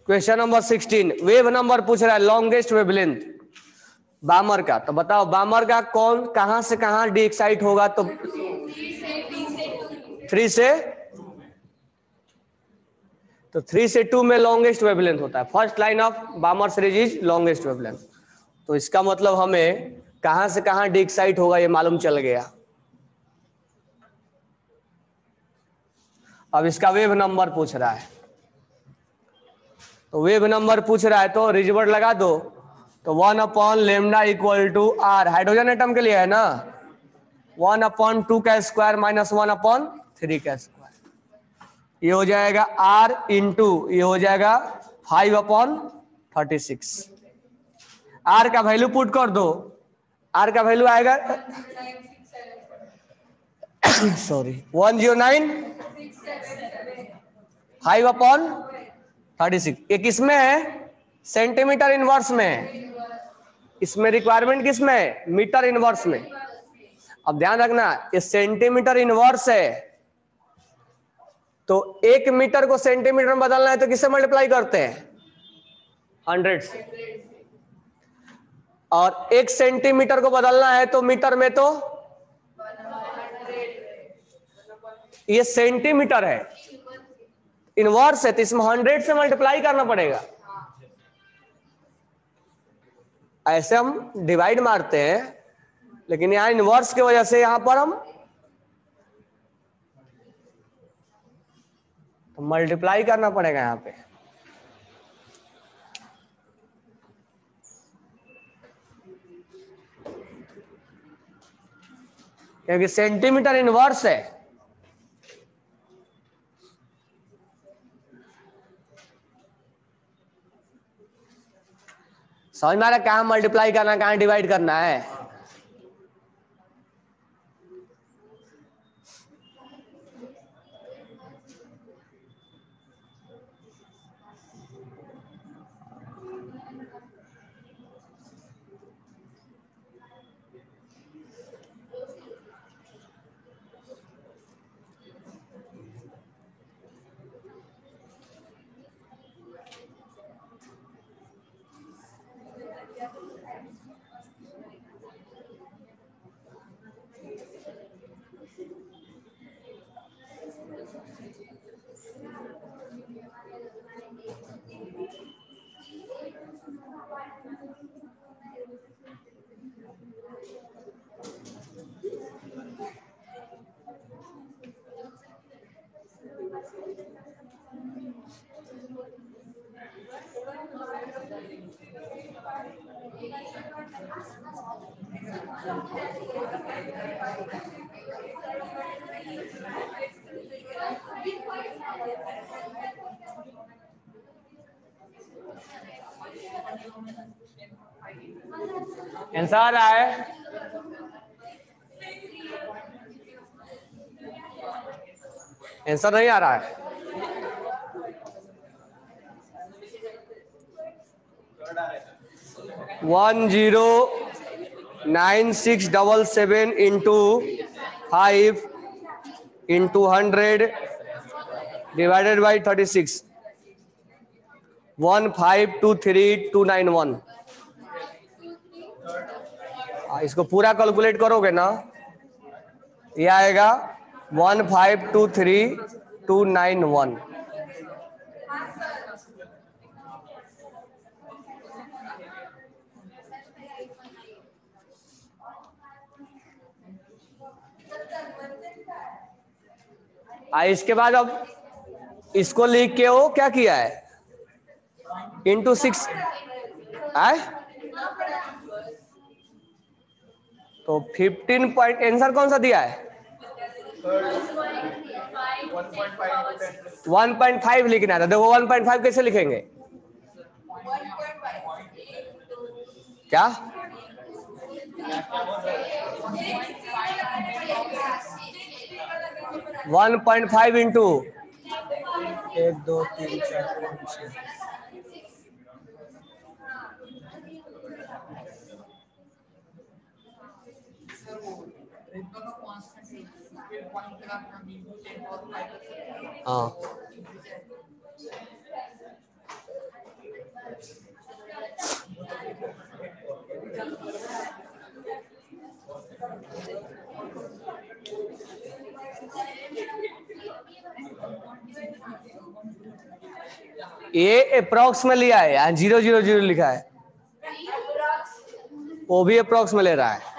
क्वेश्चन नंबर 16 वेव नंबर पूछ रहा है, लॉन्गेस्ट वेवलेंथ बामर का। तो बताओ बामर का कौन कहां से कहां डी एक्साइट होगा, तो 3 से, तो 3 से 2 में लॉन्गेस्ट वेवलेंथ होता है। First line of Balmer series is longest wavelength. तो इसका मतलब हमें कहां से कहां डी एक्साइट होगा ये मालूम चल गया। अब इसका वेव नंबर पूछ रहा है, तो वेव नंबर पूछ रहा है तो रिजवर्ड लगा दो। तो 1/λ equal to R, hydrogen atom के लिए है ना, 1/2 का स्क्वायर माइनस 1/3 का स्क्वायर, ये हो जाएगा आर इंटू ये हो जाएगा 5/36। आर का वैल्यू पुट कर दो, आर का वैल्यू आएगा सॉरी 109 5/36। ये किसमें है, सेंटीमीटर इनवर्स में है। इसमें रिक्वायरमेंट किसमें है, मीटर इनवर्स में। अब ध्यान रखना ये सेंटीमीटर इनवर्स है, तो 1 मीटर को सेंटीमीटर में बदलना है तो किससे मल्टीप्लाई करते हैं, 100 से। और 1 सेंटीमीटर को बदलना है तो मीटर में, तो ये सेंटीमीटर है, इनवर्स है, तो इसमें 100 से मल्टीप्लाई करना पड़ेगा। ऐसे हम डिवाइड मारते हैं, लेकिन यहां इनवर्स की वजह से यहां पर हम तो मल्टीप्लाई करना पड़ेगा यहां पे। क्योंकि सेंटीमीटर इनवर्स है। समझ में आ रहा है, कहां मल्टीप्लाई करना कहां डिवाइड करना है। आंसर आ रहा है? आंसर नहीं आ रहा है? One 109677 into 5 into 100 divided by 36 1523291। इसको पूरा कैलकुलेट करोगे ना, ये आएगा 1523291। इसके बाद अब इसको लिख के वो क्या किया है, इंटू 6 है तो 15 पॉइंट। आंसर कौन सा दिया है? 1.5 लिखना था। देखो 1.5 कैसे लिखेंगे? क्या 1.5 इंटू 1 2 3 4 5 6। हाँ ये अप्रोक्स में लिया है, यहाँ 000 लिखा है, वो भी अप्रोक्स में ले रहा है।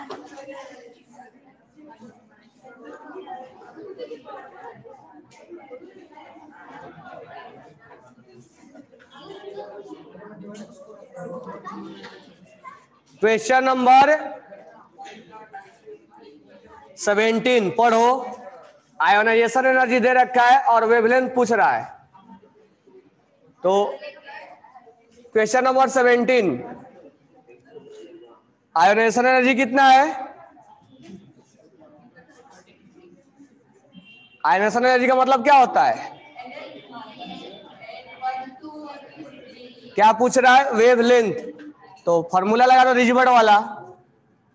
क्वेश्चन नंबर 17 पढ़ो। आयोनाइजेशन एनर्जी दे रखा है और वेवलेंथ पूछ रहा है। तो क्वेश्चन नंबर 17, आयोनाइजेशन एनर्जी कितना है? आयोनाइजेशन एनर्जी का मतलब क्या होता है? क्या पूछ रहा है? वेवलेंथ। तो फॉर्मूला लगा दो रिजबर्ड वाला,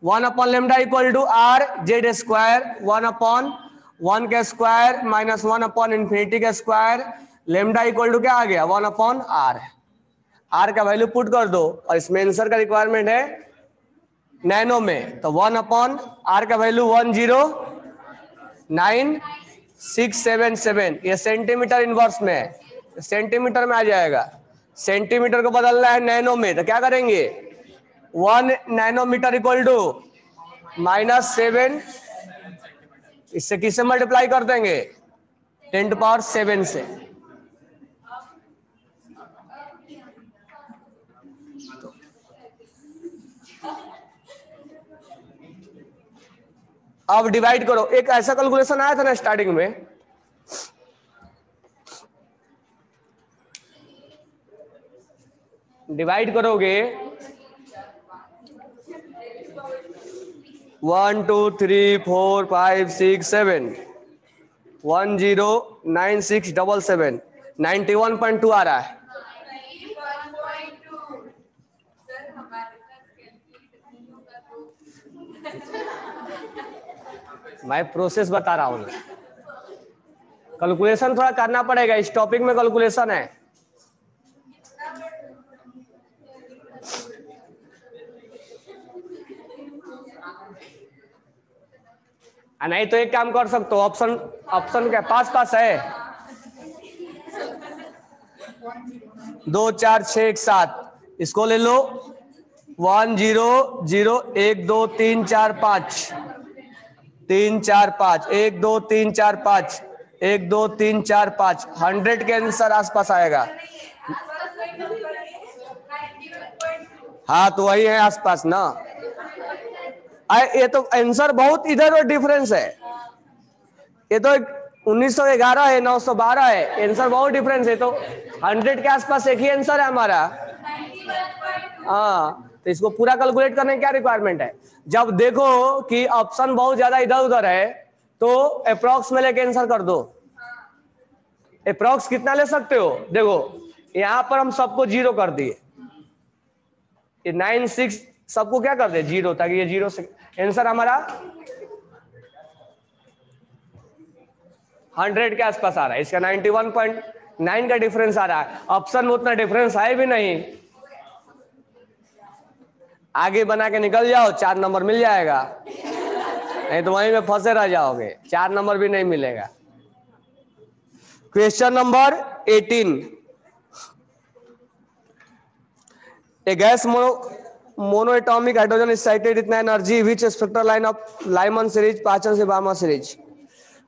1 lambda equal to R Z square 1/1 का स्क्वायर माइनस 1/इंफिनिटी का स्क्वायर। लेमडा इक्वल टू क्या आ गया? 1/r। आर का वैल्यू पुट कर दो और इसमें आंसर का रिक्वायरमेंट है नैनो में, तो 1/r का वैल्यू 109677। ये सेंटीमीटर इनवर्स में है, सेंटीमीटर में आ जाएगा। सेंटीमीटर को बदलना है नैनो में, तो क्या करेंगे? 1 नैनोमीटर इक्वल टू -7, इससे किससे मल्टीप्लाई कर देंगे? 10⁻7 से। अब डिवाइड करो। एक ऐसा कैलकुलेशन आया था ना स्टार्टिंग में, डिवाइड करोगे 1 2 3 4 5 6 7 109677 91.2 आ रहा है। मैं प्रोसेस बता रहा हूं, कैलकुलेशन थोड़ा करना पड़ेगा, इस टॉपिक में कैलकुलेशन है। नहीं तो एक काम कर सकते हो, ऑप्शन ऑप्शन क्या पास है? 2 4 6 1 7, इसको ले लो। 1 0 0 1 2 3 4 5 3 4 5 1 2 3 4 5 1 2 3 4 5 100 के आंसर आसपास आएगा। हाँ तो वही है आसपास ना। ये तो आंसर बहुत इधर और डिफरेंस है, ये तो 1911 है, 912 है, आंसर बहुत डिफरेंस है। तो 100 के आसपास एक ही आंसर है हमारा। हाँ, तो इसको पूरा कैलकुलेट करने की क्या रिक्वायरमेंट है? जब देखो कि ऑप्शन बहुत ज्यादा इधर उधर है तो अप्रॉक्स में लेके आंसर कर दो। अप्रॉक्स कितना ले सकते हो? देखो यहां पर हम सबको 0 कर दिए, ये 9 6 सबको क्या कर दे 0, ताकि ये 0 से आंसर हमारा 100 के आसपास आ रहा है। इसका 91.9 का डिफरेंस आ रहा है। ऑप्शन में उतना डिफरेंस है भी नहीं। आगे बना के निकल जाओ, 4 नंबर मिल जाएगा, नहीं तो वहीं में फंसे रह जाओगे, 4 नंबर भी नहीं मिलेगा। क्वेश्चन नंबर 18, ए गैस मोनोएटॉमिक हाइड्रोजन एक्साइटेड इतना energy which spectral line of Lyman series पाचन से बामा सीरीज।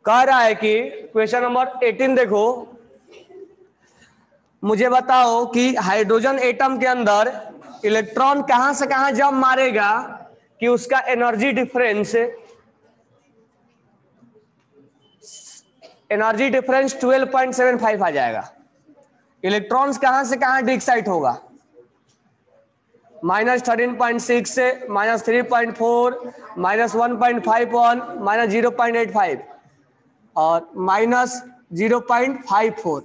कह रहा है कि क्वेश्चन नंबर 18 देखो, मुझे बताओ कि हाइड्रोजन एटम के अंदर इलेक्ट्रॉन कहां से कहां जंप मारेगा कि उसका एनर्जी डिफरेंस 12.75 आ जाएगा। इलेक्ट्रॉन्स कहां से कहां डिक्साइट होगा? -13.6 से -3.4 -1.51 -0.85 और -0.54।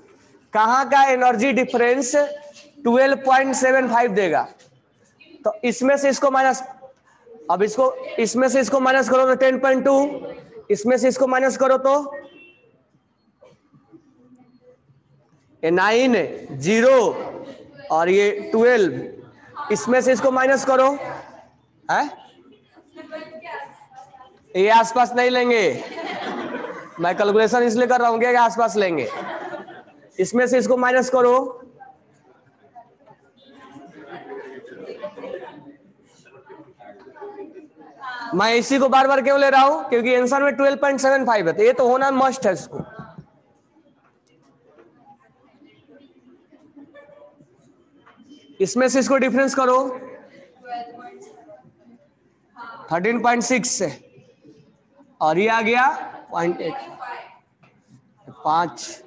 कहां का एनर्जी डिफरेंस 12.75 देगा? तो इसमें से इसको माइनस, अब इसको इसमें से इसको माइनस करो तो 10.2, इसमें से इसको माइनस करो तो 9 0 और ये 12, इसमें से इसको माइनस करो है, ये आसपास नहीं लेंगे, मैं कैलकुलेशन इसलिए कर रहा हूं कि आसपास लेंगे। इसमें से इसको माइनस करो, मैं इसी को बार बार क्यों ले रहा हूं? क्योंकि आंसर में 12.75 है, तो ये तो होना मस्ट है इसको। इसमें से इसको डिफरेंस करो 13.6 से, और ये आ गया 0.8, 5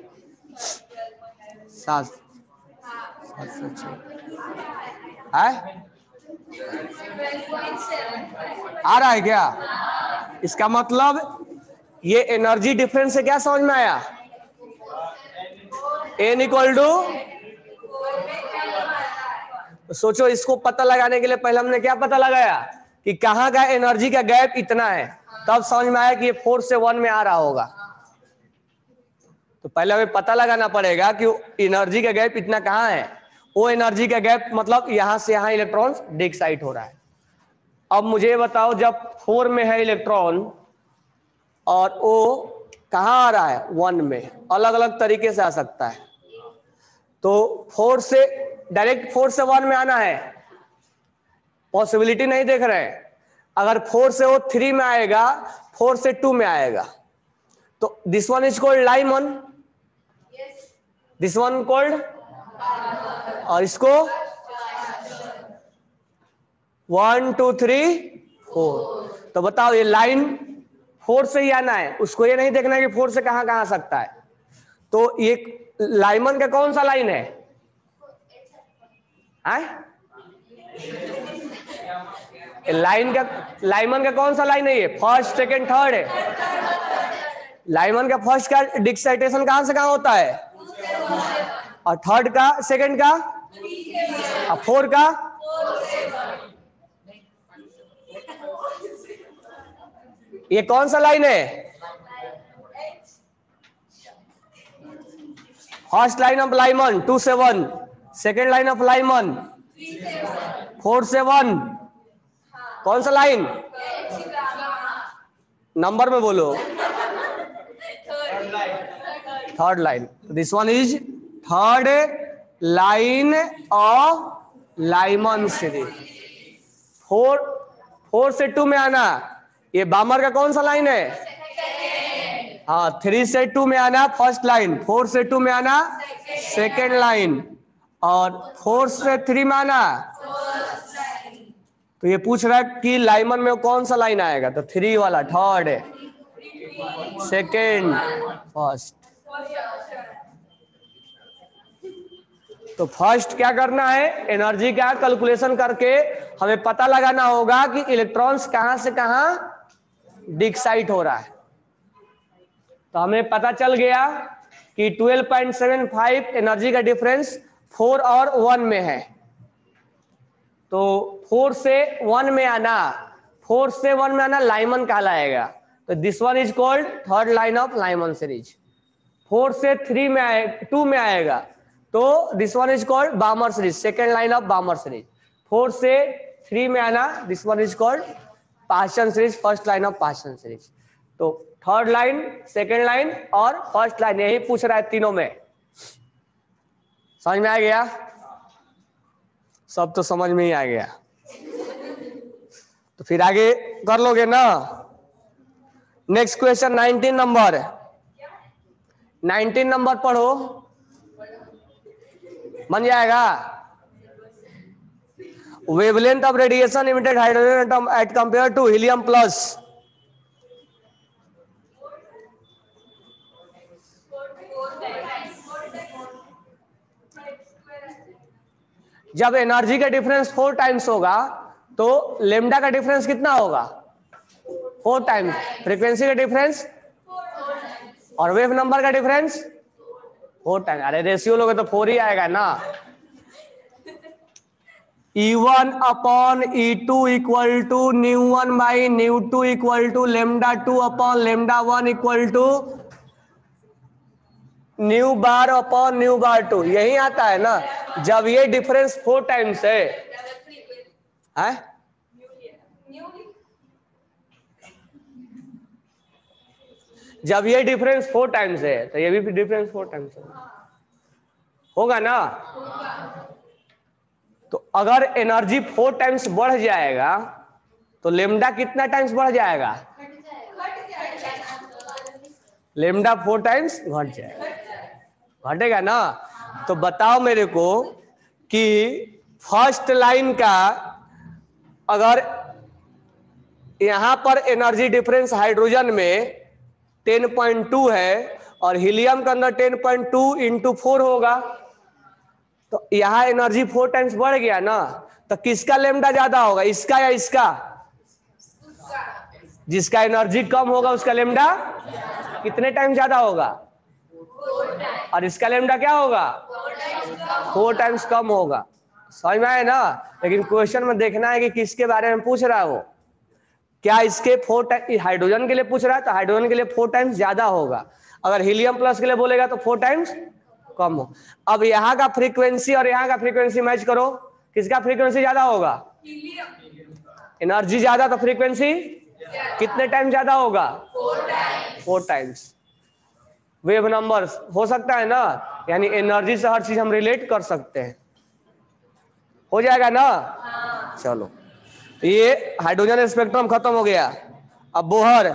7 है, आ रहा है क्या? इसका मतलब ये एनर्जी डिफरेंस से क्या समझ में आया? n इक्वल टू, सोचो इसको पता लगाने के लिए पहले हमने क्या पता लगाया कि कहां का एनर्जी का गैप इतना है, तब समझ में आया कि ये 4 से 1 में आ रहा होगा। तो पहले हमें पता लगाना पड़ेगा कि एनर्जी का गैप इतना कहां है। वो एनर्जी का गैप मतलब यहां से यहां इलेक्ट्रॉन डिक्साइट हो रहा है। अब मुझे बताओ, जब 4 में है इलेक्ट्रॉन और वो कहां आ रहा है 1 में, अलग अलग तरीके से आ सकता है। तो 4 से डायरेक्ट 4 से 1 में आना है, पॉसिबिलिटी नहीं देख रहे हैं। अगर 4 से वो 3 में आएगा, 4 से 2 में आएगा, तो this one is called Lyman, this one called, और इसको 1 2 3 4। तो बताओ ये लाइन 4 से ही आना है, उसको ये नहीं देखना है कि 4 से कहां कहां आ सकता है। तो ये लाइमन का कौन सा लाइन है? लाइमन का कौन सा लाइन है? ये फर्स्ट सेकंड थर्ड है। लाइमन का फर्स्ट का डिक्साइटेशन कहां से कहां होता है, और थर्ड का, सेकंड का, और 4 का। ये कौन सा लाइन है? फर्स्ट लाइन ऑफ लाइमन 2 से 1, सेकेंड लाइन ऑफ लाइमन 4 से 1। कौन सा लाइन? नंबर में बोलो। Third line. This one is third line of Lyman series. 4 से 2 में आना, ये बामर का कौन सा लाइन है? हाँ, 3 से 2 में आना फर्स्ट लाइन, 4 से 2 में आना सेकेंड लाइन, और 4 से 3 में आना तो ये पूछ रहा है कि लाइमन में कौन सा लाइन आएगा, तो 3 वाला, थर्ड, सेकेंड, फर्स्ट। तो फर्स्ट क्या करना है, एनर्जी का कैलकुलेशन करके हमें पता लगाना होगा कि इलेक्ट्रॉन्स कहां से कहां डिक्साइट हो रहा है। तो हमें पता चल गया कि 12.75 एनर्जी का डिफरेंस 4 और 1 में है। तो 4 से 1 में आना, 4 से 1 में आना लाइमन कहलाएगा। तो this one is called third line of Lyman series. 4 से 3 में आए 2 में आएगा तो this one is called बामर series, second line of Balmer series. 4 से 3 में आना, this one is called Paschen series, first line of Paschen series. तो थर्ड लाइन, सेकेंड लाइन और फर्स्ट लाइन, यही पूछ रहा है तीनों में। समझ में आ गया? सब तो समझ में ही आ गया। तो फिर आगे कर लोगे ना। नेक्स्ट क्वेश्चन 19 नंबर, 19 नंबर पढ़ो, बन जाएगा। Wavelength of radiation emitted hydrogen atom at compare to helium plus. जब एनर्जी का डिफरेंस 4 टाइम्स होगा तो लेमडा का डिफरेंस कितना होगा, 4 टाइम्स। फ्रीक्वेंसी का डिफरेंस और वेव नंबर का डिफरेंस 4 टाइम्स। अरे रेशियो लोगे तो 4 ही आएगा ना। E1 upon E2 equal to ν1 by ν2 equal to λ2 upon λ1 equal to nu bar upon nu bar 2, यही आता है ना। जब ये डिफरेंस 4 टाइम्स है, जब ये डिफरेंस 4 टाइम्स है तो ये भी डिफरेंस 4 टाइम्स होगा ना। तो अगर एनर्जी 4 टाइम्स बढ़ जाएगा तो लेमडा कितना टाइम्स बढ़ जाएगा, लेमडा 4 टाइम्स घट जाएगा, घटेगा ना। तो बताओ मेरे को कि फर्स्ट लाइन का अगर यहां पर एनर्जी डिफरेंस हाइड्रोजन में 10.2 है और हीलियम के अंदर 10.2 इंटू 4 होगा, तो यहां एनर्जी 4 टाइम्स बढ़ गया ना। तो किसका लेमडा ज्यादा होगा, इसका या इसका? जिसका एनर्जी कम होगा उसका लेमडा कितने टाइम ज्यादा होगा, और इसका लेमडा क्या होगा, 4 टाइम्स कम होगा। समझ में आए ना। लेकिन क्वेश्चन में देखना है कि किसके बारे में पूछ रहा है वो। क्या इसके 4 टाइम हाइड्रोजन के लिए पूछ रहा है तो हाइड्रोजन के लिए 4 टाइम्स ज्यादा होगा। अगर हीलियम प्लस के लिए बोलेगा तो 4 टाइम्स कम हो। अब यहाँ का फ्रीक्वेंसी और यहाँ का फ्रीक्वेंसी मैच करो, किसका फ्रीक्वेंसी ज्यादा होगा, एनर्जी ज्यादा तो फ्रीक्वेंसी कितने टाइम ज्यादा होगा, 4 टाइम्स। वेव नंबर हो सकता है ना, यानी एनर्जी से हर चीज हम रिलेट कर सकते हैं। हो जाएगा ना। चलो, ये हाइड्रोजन स्पेक्ट्रम खत्म हो गया। अब बोहर है?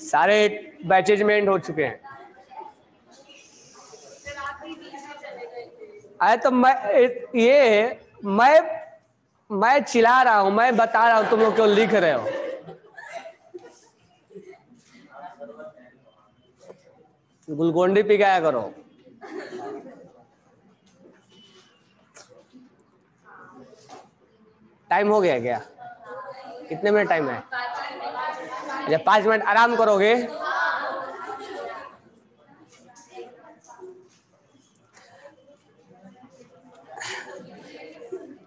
सारे बैचेज में एंड हो चुके हैं। अरे तो मैं चिल्ला रहा हूं, मैं बता रहा हूं, तुम लोग क्यों लिख रहे हो। ग्लूकोन-डी पी गया करो। टाइम हो गया क्या, कितने मिनट टाइम है? अच्छा 5 मिनट आराम करोगे।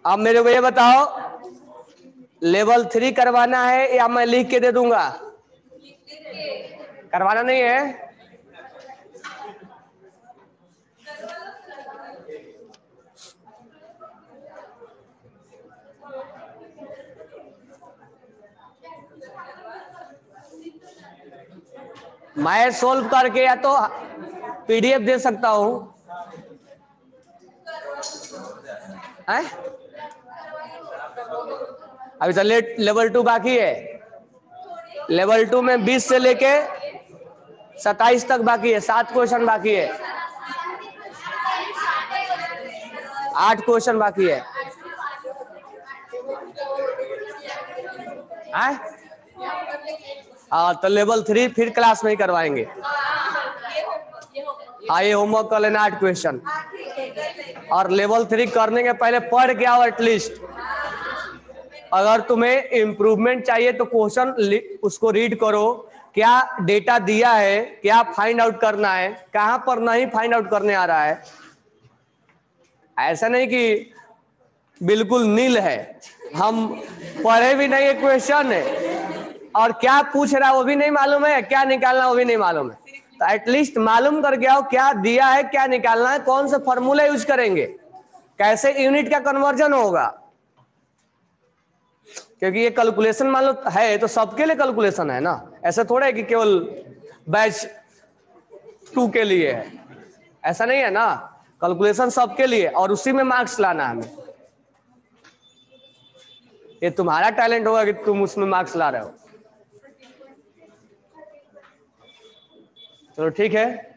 अब मेरे को ये बताओ, लेवल 3 करवाना है या मैं लिख के दे दूंगा? करवाना नहीं है? मैं सोल्व करके या तो पीडीएफ दे सकता हूं। अभी तो लेवल 2 बाकी है। लेवल 2 में 20 से लेके 27 तक बाकी है, 7 क्वेश्चन बाकी है, 8 क्वेश्चन बाकी है। हाँ तो लेवल 3 फिर क्लास में ही करवाएंगे। हाँ ये होमवर्क कर लेना 8 क्वेश्चन, और लेवल 3 करने के पहले पढ़ के आओ एटलीस्ट। अगर तुम्हें इम्प्रूवमेंट चाहिए तो क्वेश्चन उसको रीड करो, क्या डेटा दिया है, क्या फाइंड आउट करना है, कहां पर नहीं फाइंड आउट करने आ रहा है। ऐसा नहीं कि बिल्कुल नील है, हम पढ़े भी नहीं है क्वेश्चन है और क्या पूछ रहा है वो भी नहीं मालूम है, क्या निकालना वो भी नहीं मालूम है। तो एटलीस्ट मालूम करके आओ क्या दिया है, क्या निकालना है, कौन से फॉर्मूला यूज करेंगे, कैसे यूनिट का कन्वर्जन होगा। क्योंकि ये कैलकुलेशन मान लो है तो सबके लिए कैलकुलेशन है ना, ऐसा थोड़ा है कि केवल बैच 2 के लिए है, ऐसा नहीं है ना। कैलकुलेशन सबके लिए और उसी में मार्क्स लाना है हमें। ये तुम्हारा टैलेंट होगा कि तुम उसमें मार्क्स ला रहे हो। चलो ठीक है।